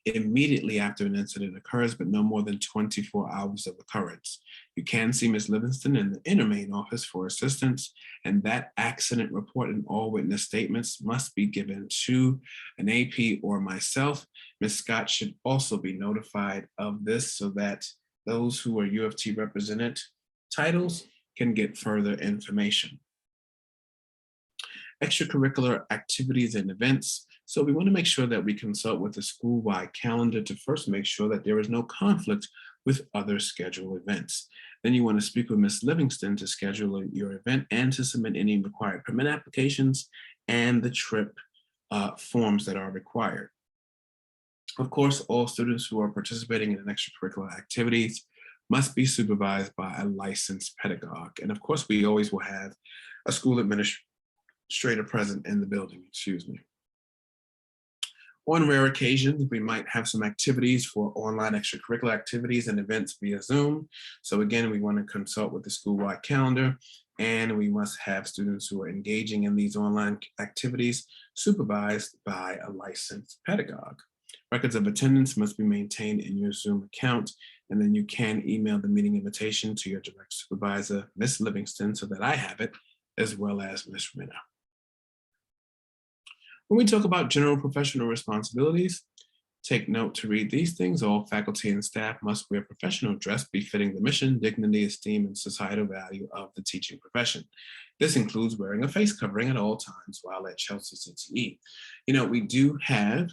immediately after an incident occurs, but no more than 24 hours of occurrence. You can see Ms. Livingston in the inner main office for assistance, and that accident report and all witness statements must be given to an AP or myself. Ms. Scott should also be notified of this so that those who are U of T represented titles can get further information. Extracurricular activities and events. So we want to make sure that we consult with the school-wide calendar to first make sure that there is no conflict with other scheduled events. Then you want to speak with Ms. Livingston to schedule your event and to submit any required permit applications and the trip forms that are required. Of course, all students who are participating in extracurricular activities must be supervised by a licensed pedagogue. And of course, we always will have a school administrator present in the building, On rare occasions, we might have some activities for online extracurricular activities and events via Zoom. So again, we want to consult with the school-wide calendar, and we must have students who are engaging in these online activities supervised by a licensed pedagogue. Records of attendance must be maintained in your Zoom account, and then you can email the meeting invitation to your direct supervisor, Ms. Livingston, so that I have it, as well as Ms. Renner. When we talk about general professional responsibilities, take note to read these things. All faculty and staff must wear professional dress befitting the mission, dignity, esteem, and societal value of the teaching profession. This includes wearing a face covering at all times while at Chelsea CTE. We do have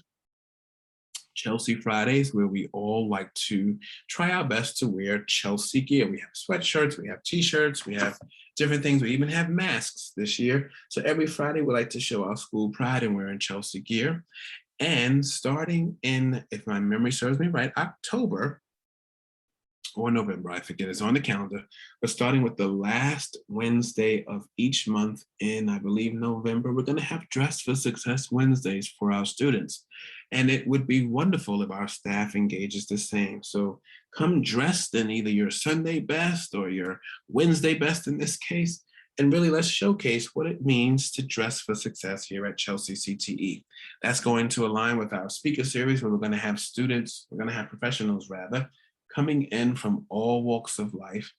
Chelsea Fridays where we all like to try our best to wear Chelsea gear. We have sweatshirts, we have t-shirts, we have different things. We even have masks this year. So every Friday we like to show our school pride in wearing Chelsea gear. And starting in, if my memory serves me right, October or November, I forget, it's on the calendar, but starting with the last Wednesday of each month in, I believe, November, we're going to have Dress for Success Wednesdays for our students. And it would be wonderful if our staff engages the same. So come dressed in either your Sunday best or your Wednesday best in this case, and really let's showcase what it means to dress for success here at Chelsea CTE. That's going to align with our speaker series where we're going to have professionals rather, coming in from all walks of life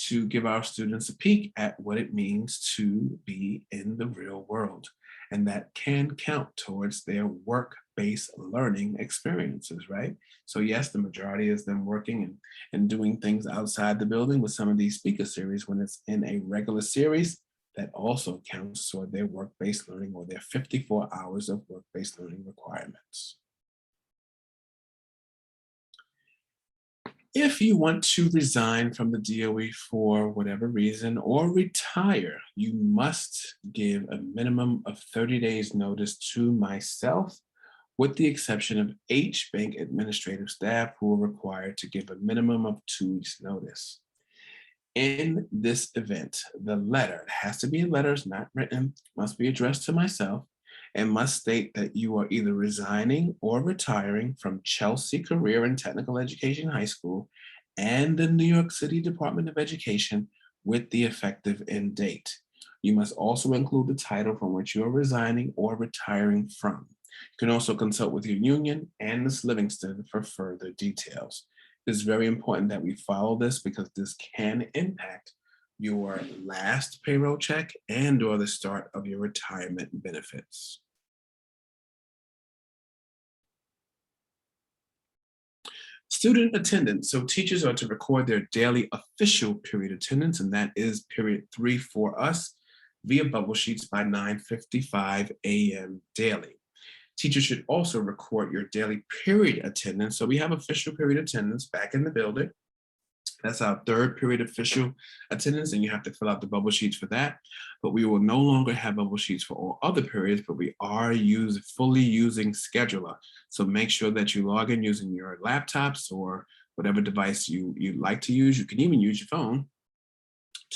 to give our students a peek at what it means to be in the real world. And that can count towards their work-based learning experiences, right? So yes, the majority is them working and doing things outside the building with some of these speaker series. When it's in a regular series, that also counts toward their work-based learning or their 54 hours of work-based learning requirements. If you want to resign from the DOE for whatever reason or retire, you must give a minimum of 30 days notice to myself, with the exception of Bank administrative staff who are required to give a minimum of 2 weeks notice. In this event, the letter, it has to be in letters, not written, must be addressed to myself and must state that you are either resigning or retiring from Chelsea Career and Technical Education High School and the New York City Department of Education with the effective end date. You must also include the title from which you are resigning or retiring from. You can also consult with your union and Ms. Livingston for further details. It's very important that we follow this because this can impact your last payroll check and or the start of your retirement benefits. Student attendance. So teachers are to record their daily official period attendance, and that is period 3 for us, via bubble sheets by 9:55 a.m. daily. Teachers should also record your daily period attendance. So we have official period attendance back in the building. That's our third period official attendance, and you have to fill out the bubble sheets for that. But we will no longer have bubble sheets for all other periods, but we are fully using Scheduler. So make sure that you log in using your laptops or whatever device you like to use. You can even use your phone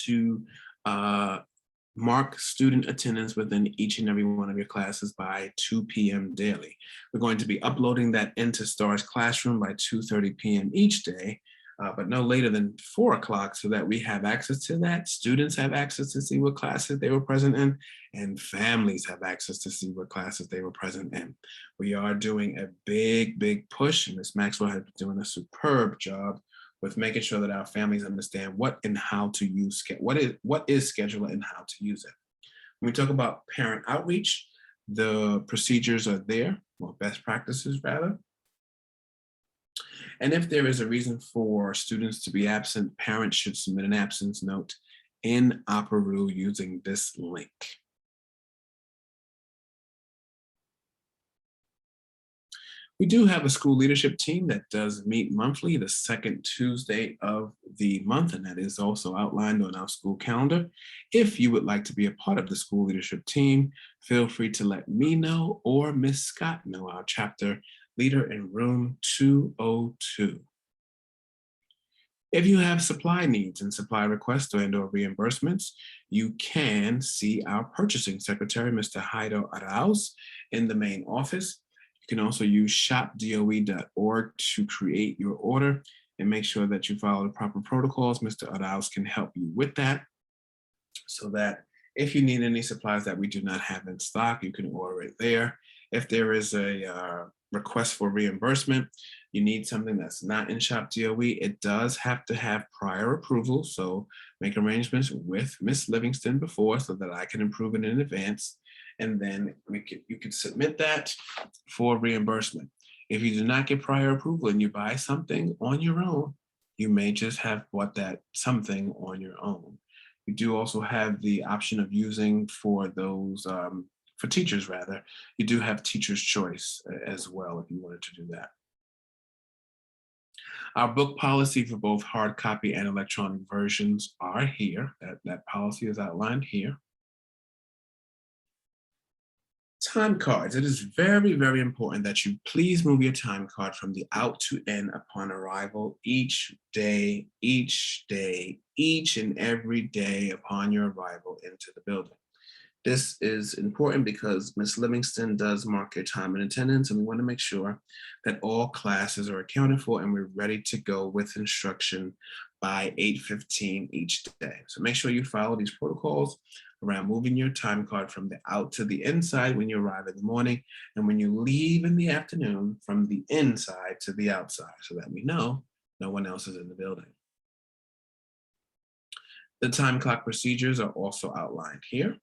to mark student attendance within each and every one of your classes by 2 p.m. daily. We're going to be uploading that into STAR's Classroom by 2:30 p.m. each day, but no later than 4 o'clock so that we have access to that. Students have access to see what classes they were present in, and families have access to see what classes they were present in. We are doing a big push, and Ms. Maxwell has been doing a superb job with making sure that our families understand what and how to use, what is Scheduler and how to use it. When we talk about parent outreach, the procedures are there, or best practices rather. And if there is a reason for students to be absent, parents should submit an absence note in Operoo using this link. We do have a school leadership team that does meet monthly, the second Tuesday of the month, and that is also outlined on our school calendar. If you would like to be a part of the school leadership team, feel free to let me know or Ms. Scott know, our chapter leader in room 202. If you have supply needs and supply requests and/or reimbursements, you can see our purchasing secretary, Mr. Haido Arauz, in the main office. You can also use shopdoe.org to create your order and make sure that you follow the proper protocols. Mr. Arauz can help you with that so that if you need any supplies that we do not have in stock, you can order it there. If there is a request for reimbursement, you need something that's not in Shop DOE, it does have to have prior approval. So make arrangements with Ms. Livingston before so that I can approve it in advance. And then you can submit that for reimbursement. If you do not get prior approval and you buy something on your own, you may just have bought that something on your own. We do also have the option of using for those, for teachers rather, you do have teacher's choice as well if you wanted to do that. Our book policy for both hard copy and electronic versions are here. That policy is outlined here. Time cards. It is very, very important that you please move your time card from the out to in upon arrival each day, each and every day upon your arrival into the building. This is important because Ms. Livingston does mark your time and attendance, and we want to make sure that all classes are accounted for and we're ready to go with instruction by 8:15 each day. So make sure you follow these protocols around moving your time card from the out to the inside when you arrive in the morning, and when you leave in the afternoon from the inside to the outside so that we know no one else is in the building. The time clock procedures are also outlined here.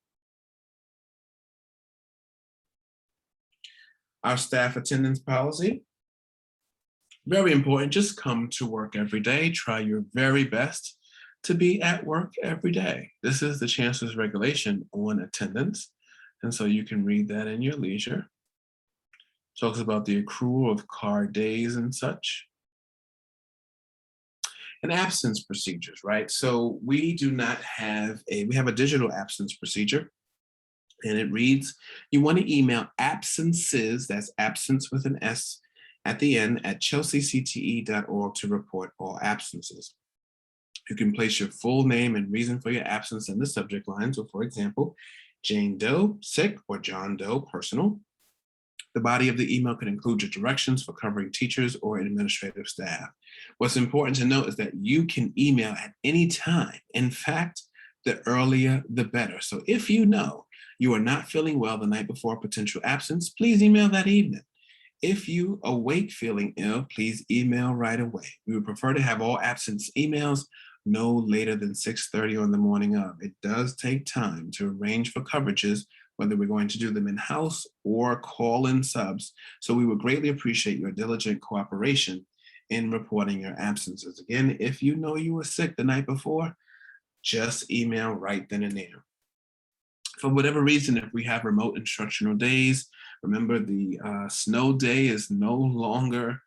Our staff attendance policy, very important. Just come to work every day. Try your very best to be at work every day. This is the chancellor's regulation on attendance. And so you can read that in your leisure. Talks about the accrual of card days and such. And absence procedures, right? So we have a digital absence procedure. And it reads, you want to email absences, that's absence with an S at the end, at chelseacte.org to report all absences. You can place your full name and reason for your absence in the subject line. So for example, Jane Doe, sick, or John Doe, personal. The body of the email can include your directions for covering teachers or administrative staff. What's important to note is that you can email at any time. In fact, the earlier, the better. So if you know you are not feeling well the night before a potential absence, please email that evening. If you awake feeling ill, please email right away. We would prefer to have all absence emails no later than 6:30 on the morning of. It does take time to arrange for coverages, whether we're going to do them in-house or call-in subs. So we would greatly appreciate your diligent cooperation in reporting your absences. Again, if you know you were sick the night before, just email right then and there. For whatever reason, if we have remote instructional days, remember the snow day is no longer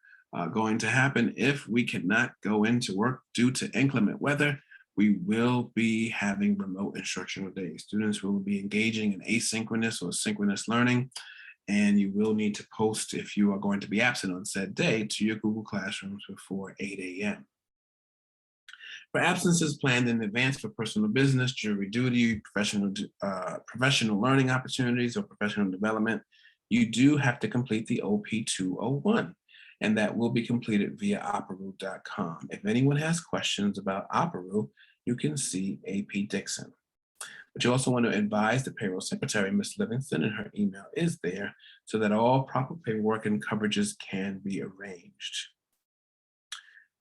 going to happen. If we cannot go into work due to inclement weather, we will be having remote instructional days. Students will be engaging in asynchronous or synchronous learning, and you will need to post if you are going to be absent on said day to your Google Classrooms before 8 a.m. For absences planned in advance for personal business, jury duty, professional learning opportunities, or professional development, you do have to complete the OP 201, and that will be completed via Opera.com. If anyone has questions about Opera, you can see AP Dixon. But you also want to advise the payroll secretary, Ms. Livingston, and her email is there so that all proper paperwork and coverages can be arranged.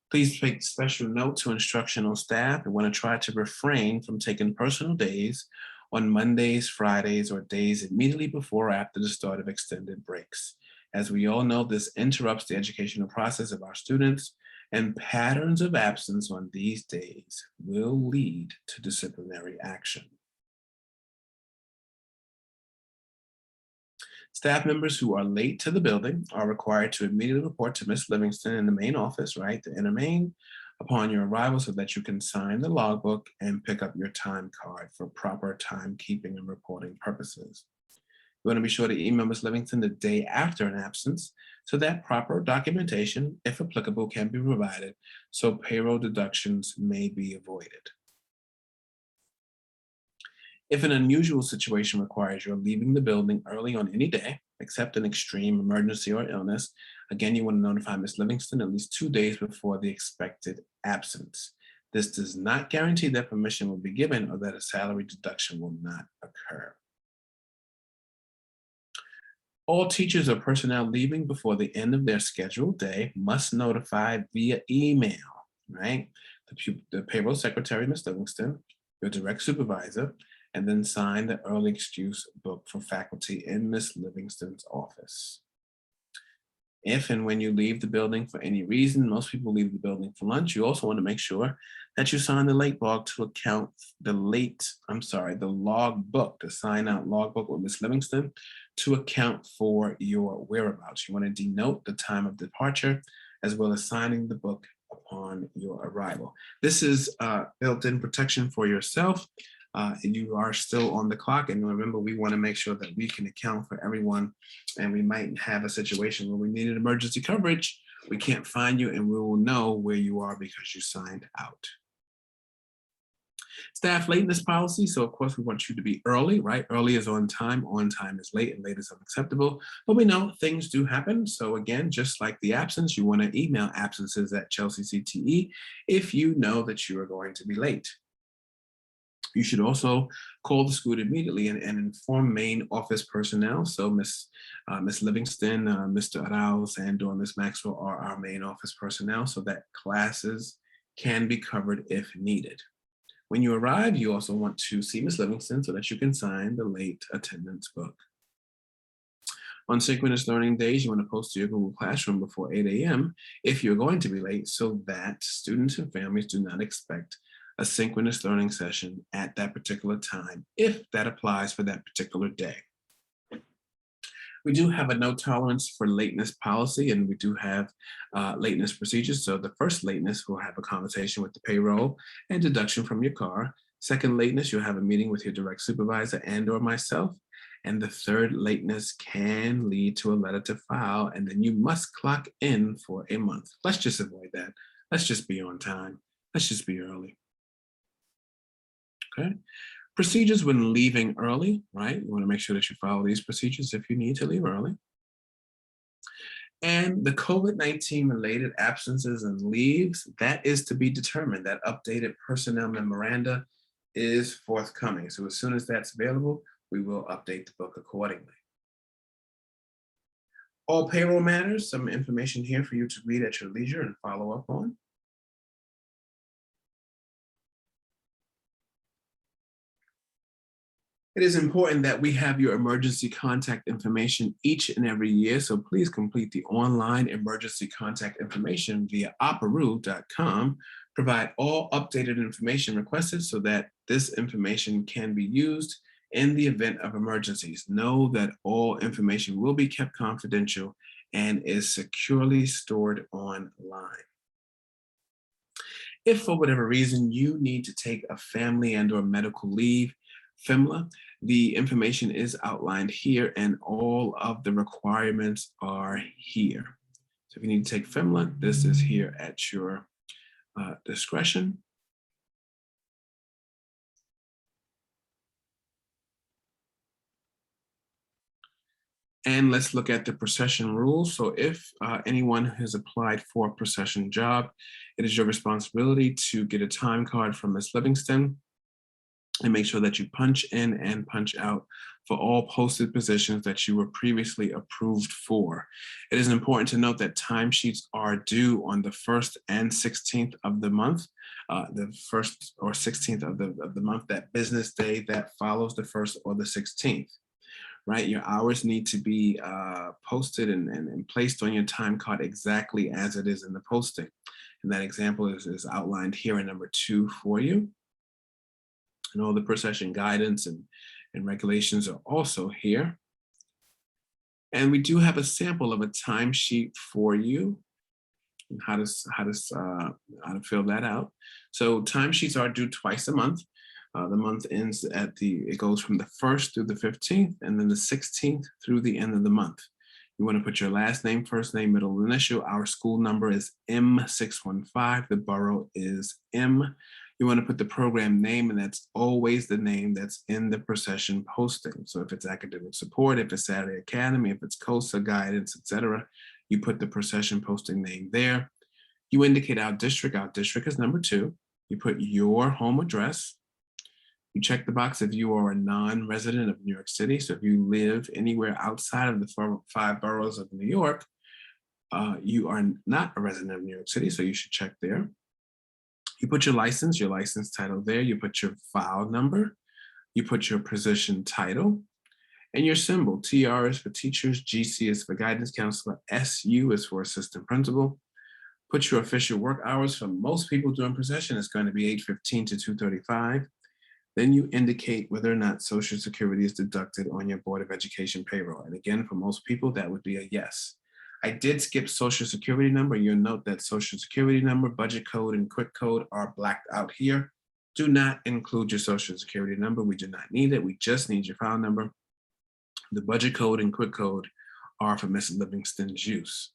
Please take special note to instructional staff and want to try to refrain from taking personal days on Mondays, Fridays, or days immediately before or after the start of extended breaks. As we all know, this interrupts the educational process of our students, and patterns of absence on these days will lead to disciplinary action. Staff members who are late to the building are required to immediately report to Ms. Livingston in the main office, right, the inner main, upon your arrival so that you can sign the logbook and pick up your time card for proper timekeeping and reporting purposes. You want to be sure to email Ms. Livingston the day after an absence so that proper documentation, if applicable, can be provided so payroll deductions may be avoided. If an unusual situation requires your leaving the building early on any day, except an extreme emergency or illness, again, you want to notify Ms. Livingston at least 2 days before the expected absence. This does not guarantee that permission will be given or that a salary deduction will not occur. All teachers or personnel leaving before the end of their scheduled day must notify via email, right? The payroll secretary, Ms. Livingston, your direct supervisor, and then sign the early excuse book for faculty in Ms. Livingston's office. If and when you leave the building for any reason, most people leave the building for lunch, you also want to make sure that you sign the logbook to account the logbook, the sign out logbook with Ms. Livingston to account for your whereabouts. You want to denote the time of departure as well as signing the book upon your arrival. This is built-in protection for yourself. You are still on the clock, and remember, we want to make sure that we can account for everyone, and we might have a situation where we need an emergency coverage, we can't find you, and we will know where you are because you signed out. Staff lateness policy. So of course we want you to be early, right? Early is on time is late, and late is unacceptable. But we know things do happen. So again, just like the absence, you want to email absences at chelseacte if you know that you are going to be late. You should also call the school immediately and inform main office personnel. So Ms. Livingston, Mr. Arauz, and/or Ms. Maxwell are our main office personnel so that classes can be covered if needed. When you arrive, you also want to see Ms. Livingston so that you can sign the late attendance book. On synchronous learning days, you want to post to your Google Classroom before 8 a.m. if you're going to be late so that students and families do not expect a synchronous learning session at that particular time, if that applies for that particular day. We do have a no tolerance for lateness policy, and we do have lateness procedures. So the first lateness, we'll have a conversation with the payroll and deduction from your car. Second lateness, you'll have a meeting with your direct supervisor and or myself. And the third lateness can lead to a letter to file, and then you must clock in for a month. Let's just avoid that. Let's just be on time. Let's just be early. Okay. Procedures when leaving early, right? You want to make sure that you follow these procedures if you need to leave early. And the COVID-19 related absences and leaves, that is to be determined. That updated personnel memoranda is forthcoming. So as soon as that's available, we will update the book accordingly. All payroll matters, some information here for you to read at your leisure and follow up on. It is important that we have your emergency contact information each and every year, so please complete the online emergency contact information via aparoo.com. Provide all updated information requested so that this information can be used in the event of emergencies. Know that all information will be kept confidential and is securely stored online. If for whatever reason you need to take a family and or medical leave, FMLA, the information is outlined here and all of the requirements are here. So if you need to take FMLA, this is here at your discretion. And let's look at the procession rules. So if anyone has applied for a procession job, it is your responsibility to get a time card from Ms. Livingston and make sure that you punch in and punch out for all posted positions that you were previously approved for. It is important to note that timesheets are due on the 1st and 16th of the month, the 1st or 16th of the month, that business day that follows the 1st or the 16th. Right, your hours need to be posted and placed on your time card exactly as it is in the posting. And that example is outlined here in number 2 for you. And all the procession guidance and regulations are also here. And we do have a sample of a timesheet for you and how to fill that out. So timesheets are due twice a month. The month ends it goes from the 1st through the 15th, and then the 16th through the end of the month. You want to put your last name, first name, middle initial. Our school number is M615. The borough is M. You want to put the program name, and that's always the name that's in the procession posting. So if it's academic support, if it's Saturday Academy, if it's COSA guidance, etc., you put the procession posting name there. You indicate our district. Our district is number 2. You put your home address. You check the box if you are a non-resident of New York City. So if you live anywhere outside of the 5 boroughs of New York, you are not a resident of New York City, so you should check there. You put your license title there. You put your file number. You put your position title and your symbol. TR is for teachers, GC is for guidance counselor, SU is for assistant principal. Put your official work hours. For most people doing procession, it's going to be 8:15 to 2:35. Then you indicate whether or not Social Security is deducted on your Board of Education payroll. And again, for most people, that would be a yes. I did skip Social Security number. You'll note that Social Security number, budget code, and quick code are blacked out here. Do not include your Social Security number. We do not need it. We just need your file number. The budget code and quick code are for Ms. Livingston's use.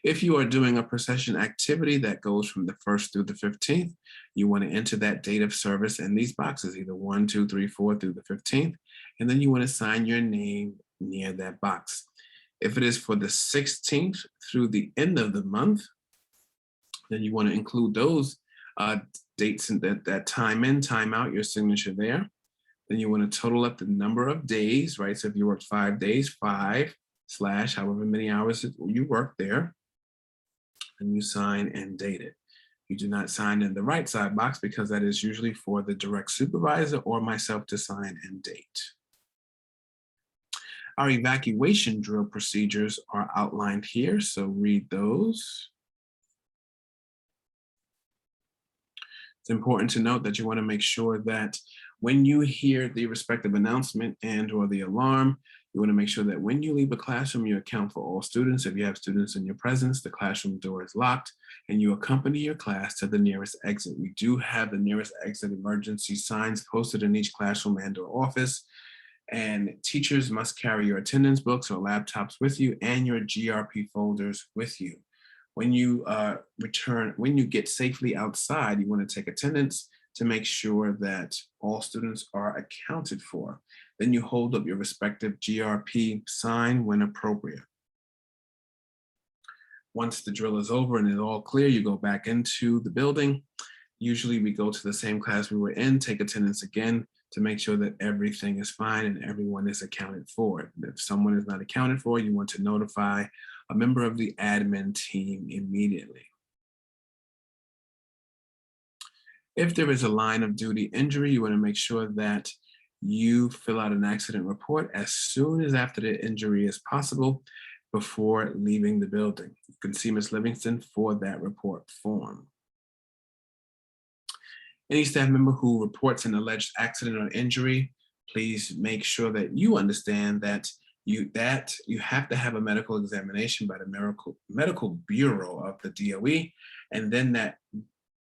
If you are doing a procession activity that goes from the 1st through the 15th, you want to enter that date of service in these boxes, either 1, 2, 3, 4 through the 15th, and then you want to sign your name near that box. If it is for the 16th through the end of the month, then you want to include those dates and that time in, time out, your signature there. Then you want to total up the number of days, right? So if you worked 5 days, 5 / however many hours you work there, and you sign and date it. You do not sign in the right side box because that is usually for the direct supervisor or myself to sign and date. Our evacuation drill procedures are outlined here, so read those. It's important to note that you want to make sure that when you hear the respective announcement and or the alarm, you want to make sure that when you leave a classroom, you account for all students. If you have students in your presence, the classroom door is locked and you accompany your class to the nearest exit. We do have the nearest exit emergency signs posted in each classroom and or office. And teachers must carry your attendance books or laptops with you and your GRP folders with you. When you when you get safely outside, you want to take attendance to make sure that all students are accounted for. Then you hold up your respective GRP sign when appropriate. Once the drill is over and it's all clear, you go back into the building. Usually we go to the same class we were in, take attendance again to make sure that everything is fine and everyone is accounted for. If someone is not accounted for, you want to notify a member of the admin team immediately. If there is a line of duty injury, you want to make sure that you fill out an accident report as soon as after the injury is possible before leaving the building. You can see Ms. Livingston for that report form. Any staff member who reports an alleged accident or injury, please make sure that you understand that you have to have a medical examination by the medical bureau of the DOE, and then that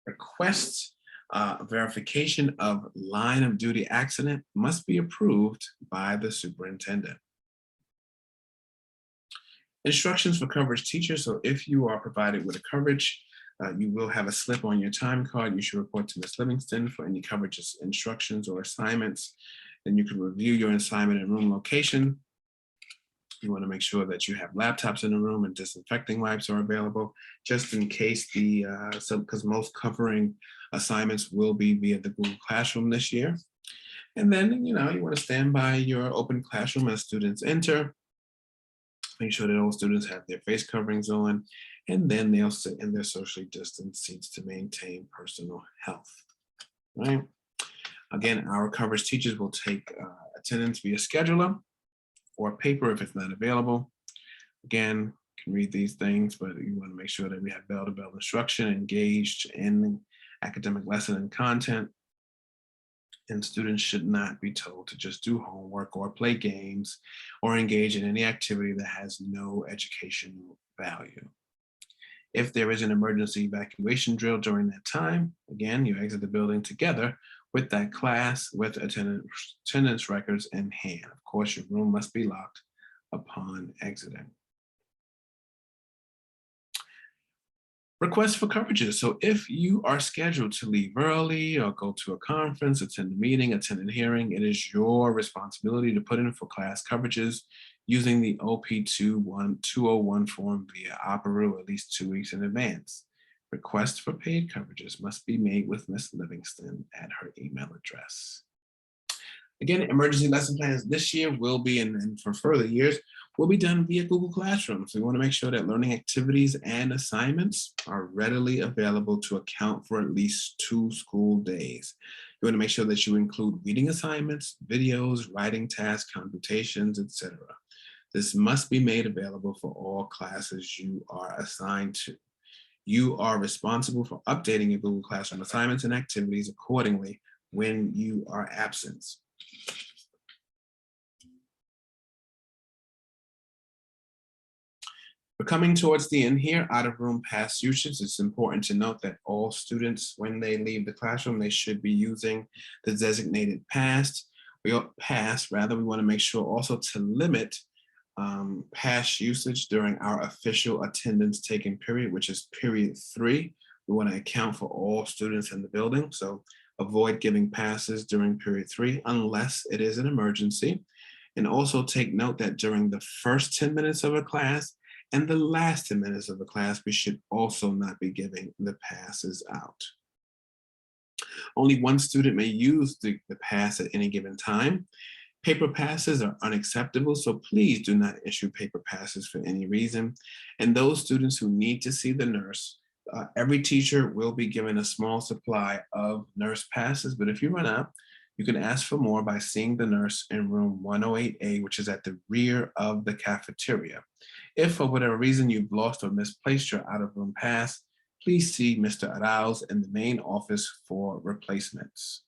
request verification of line of duty accident must be approved by the superintendent. Instructions for coverage teachers. So if you are provided with a coverage, you will have a slip on your time card. You should report to Ms. Livingston for any coverage instructions or assignments. Then you can review your assignment and room location. You want to make sure that you have laptops in the room and disinfecting wipes are available, just in case because most covering assignments will be via the Google Classroom this year. And then, you want to stand by your open classroom as students enter. Make sure that all students have their face coverings on, and then they'll sit in their socially distanced seats to maintain personal health, right? Again, our coverage teachers will take attendance via scheduler or paper if it's not available. Again, you can read these things, but you want to make sure that we have bell-to-bell instruction, engaged in academic lesson and content. And students should not be told to just do homework or play games or engage in any activity that has no educational value. If there is an emergency evacuation drill during that time, again, you exit the building together with that class with attendance records in hand. Of course, your room must be locked upon exiting. Requests for coverages. So if you are scheduled to leave early or go to a conference, attend a meeting, attend a hearing, it is your responsibility to put in for class coverages using the OP201 form via Opera at least 2 weeks in advance. Requests for paid coverages must be made with Ms. Livingston at her email address. Again, emergency lesson plans this year will be, and for further years, will be done via Google Classroom. So we want to make sure that learning activities and assignments are readily available to account for at least 2 school days. You want to make sure that you include reading assignments, videos, writing tasks, computations, etc. This must be made available for all classes you are assigned to. You are responsible for updating your Google Classroom assignments and activities accordingly when you are absent. We're coming towards the end here, out of room pass usage. It's important to note that all students, when they leave the classroom, they should be using the designated pass. We want to make sure also to limit pass usage during our official attendance taken period, which is period 3. We want to account for all students in the building. So avoid giving passes during period 3 unless it is an emergency. And also take note that during the first 10 minutes of a class and the last 10 minutes of the class, we should also not be giving the passes out. Only one student may use the pass at any given time. Paper passes are unacceptable, so please do not issue paper passes for any reason. And those students who need to see the nurse, Every teacher will be given a small supply of nurse passes, but if you run out, you can ask for more by seeing the nurse in room 108A, which is at the rear of the cafeteria. If for whatever reason you've lost or misplaced your out of room pass, please see Mr. Arauz in the main office for replacements.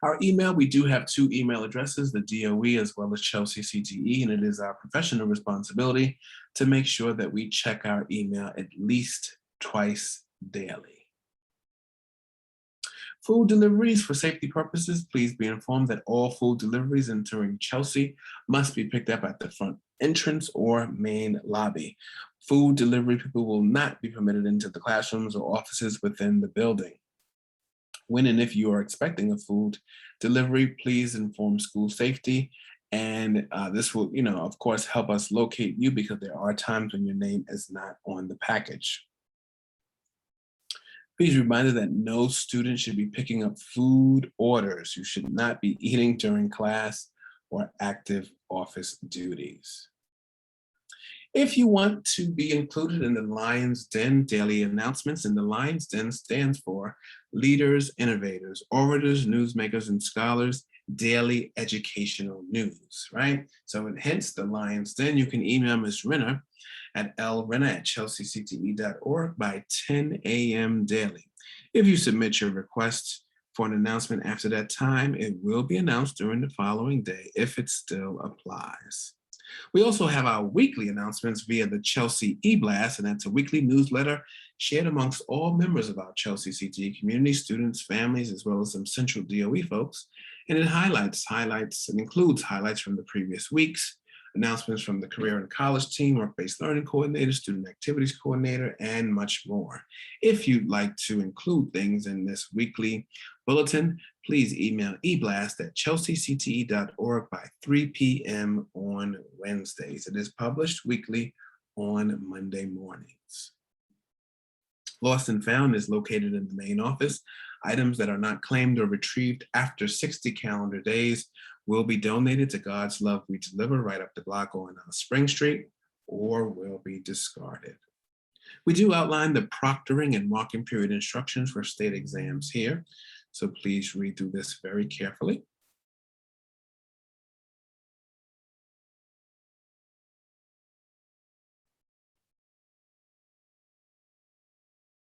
Our email, we do have two email addresses, the DOE as well as Chelsea CTE, and it is our professional responsibility to make sure that we check our email at least twice daily. Food deliveries. For safety purposes, please be informed that all food deliveries entering Chelsea must be picked up at the front entrance or main lobby. Food delivery people will not be permitted into the classrooms or offices within the building. When and if you are expecting a food delivery, please inform school safety. And this will, of course, help us locate you, because there are times when your name is not on the package. Please be reminded that no student should be picking up food orders. You should not be eating during class or active office duties. If you want to be included in the Lion's Den daily announcements, and the Lion's Den stands for Leaders, Innovators, Orators, Newsmakers, and Scholars Daily Educational News, right? So hence the Lion's Den. You can email Ms. Renner at lrenner@chelseacte.org by 10 a.m. daily. If you submit your request for an announcement after that time, it will be announced during the following day if it still applies. We also have our weekly announcements via the Chelsea e-blast, and that's a weekly newsletter shared amongst all members of our Chelsea CTE community, students, families, as well as some central DOE folks. And it includes highlights from the previous weeks, announcements from the career and college team, work-based learning coordinator, student activities coordinator, and much more. If you'd like to include things in this weekly bulletin, please email eblast@chelseacte.org by 3 p.m. on Wednesdays. It is published weekly on Monday mornings. Lost and Found is located in the main office. Items that are not claimed or retrieved after 60 calendar days will be donated to God's Love We Deliver right up the block on Spring Street, or will be discarded. We do outline the proctoring and marking period instructions for state exams here, so please read through this very carefully.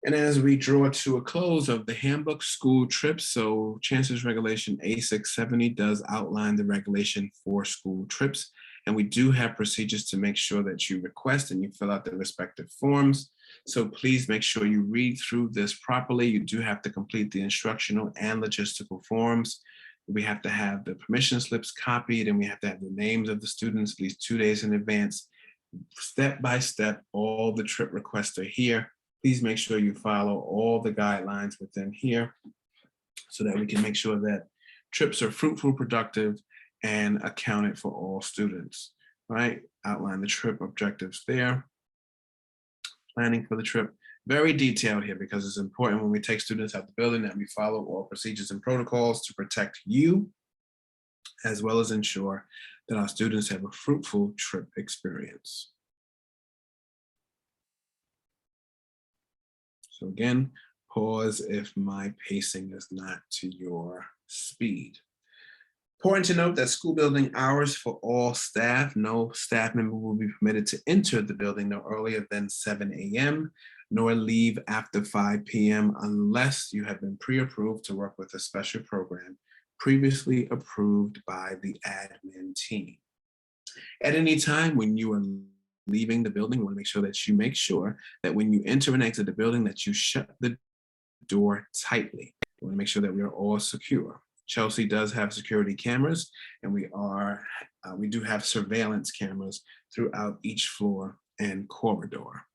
And as we draw to a close of the handbook, school trips, so Chancellor's Regulation A670 does outline the regulation for school trips. And we do have procedures to make sure that you request and you fill out the respective forms. So please make sure you read through this properly. You do have to complete the instructional and logistical forms. We have to have the permission slips copied, and we have to have the names of the students at least 2 days in advance. Step by step, all the trip requests are here. Please make sure you follow all the guidelines within here so that we can make sure that trips are fruitful, productive, and accounted for all students, right? Outline the trip objectives there. Planning for the trip, very detailed here, because it's important when we take students out the building that we follow all procedures and protocols to protect you, as well as ensure that our students have a fruitful trip experience. So again, pause if my pacing is not to your speed. Important to note that school building hours for all staff, no staff member will be permitted to enter the building no earlier than 7 a.m., nor leave after 5 p.m. unless you have been pre-approved to work with a special program previously approved by the admin team. At any time when you are leaving the building, we want to make sure that when you enter and exit the building that you shut the door tightly. We want to make sure that we are all secure. Chelsea does have security cameras, and we do have surveillance cameras throughout each floor and corridor.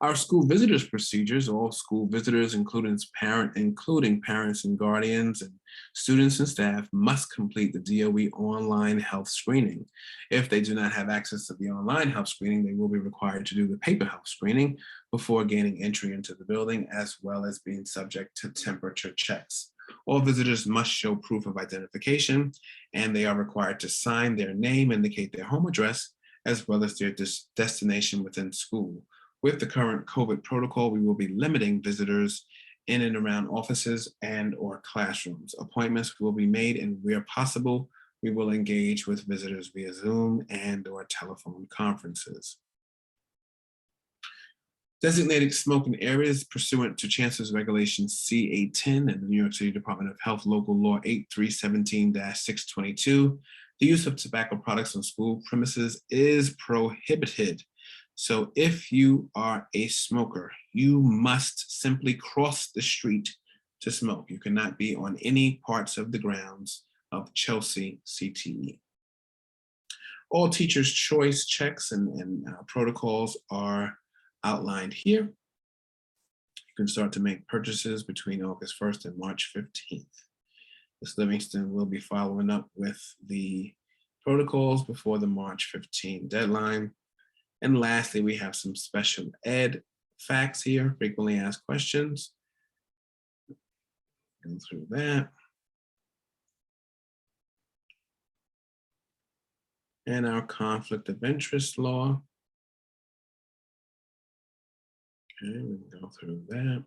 Our school visitors procedures, all school visitors, including parents and guardians and students and staff, must complete the DOE online health screening. If they do not have access to the online health screening, they will be required to do the paper health screening before gaining entry into the building, as well as being subject to temperature checks. All visitors must show proof of identification, and they are required to sign their name, indicate their home address, as well as their destination within school. With the current COVID protocol, we will be limiting visitors in and around offices and or classrooms. Appointments will be made, and where possible, we will engage with visitors via Zoom and or telephone conferences. Designated smoking areas pursuant to Chancellor's Regulation C810 and the New York City Department of Health Local Law 8317-622. The use of tobacco products on school premises is prohibited. So if you are a smoker, you must simply cross the street to smoke. You cannot be on any parts of the grounds of Chelsea CTE. All teachers' choice checks and protocols are outlined here. You can start to make purchases between August 1st and March 15th. Ms. Livingston will be following up with the protocols before the March 15 deadline. And lastly, we have some special ed facts here, frequently asked questions. Go through that. And our conflict of interest law. Okay, we can go through that.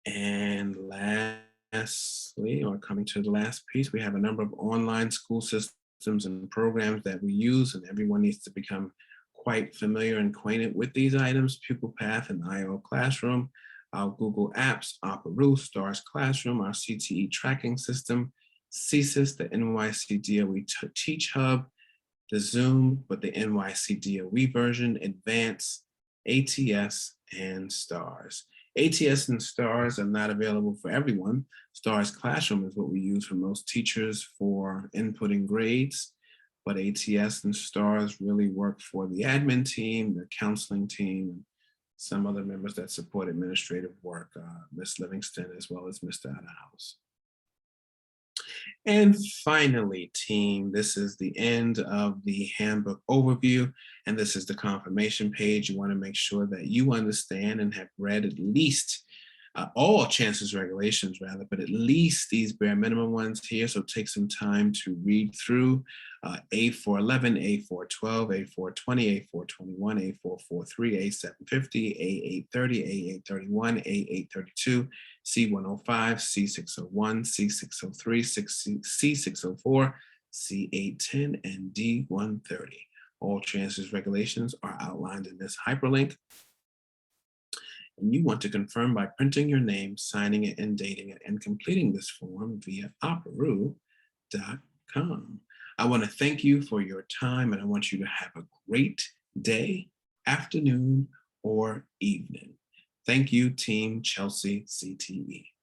And lastly, or coming to the last piece, we have a number of online school systems and programs that we use, and everyone needs to become quite familiar and acquainted with these items: Pupil Path and IO Classroom, our Google Apps, Opera, Stars Classroom, our CTE tracking system, CSIS, the NYC DOE Teach Hub, the Zoom, but the NYC DOE version, Advance, ATS, and STARS. ATS and STARS are not available for everyone. STARS Classroom is what we use for most teachers for inputting grades, but ATS and STARS really work for the admin team, the counseling team, and some other members that support administrative work, Ms. Livingston, as well as Mr. House. And finally, team, this is the end of the handbook overview, and this is the confirmation page. You want to make sure that you understand and have read at least all Chancellor's regulations, rather, but at least these bare minimum ones here. So take some time to read through A411, A412, A420, A421, A443, A750, A830, A831, A832, C105, C601, C603, C604, C810, and D130. All Chancellor's regulations are outlined in this hyperlink. And you want to confirm by printing your name, signing it, and dating it, and completing this form via opera.com. I want to thank you for your time, and I want you to have a great day, afternoon, or evening. Thank you, Team Chelsea CTE.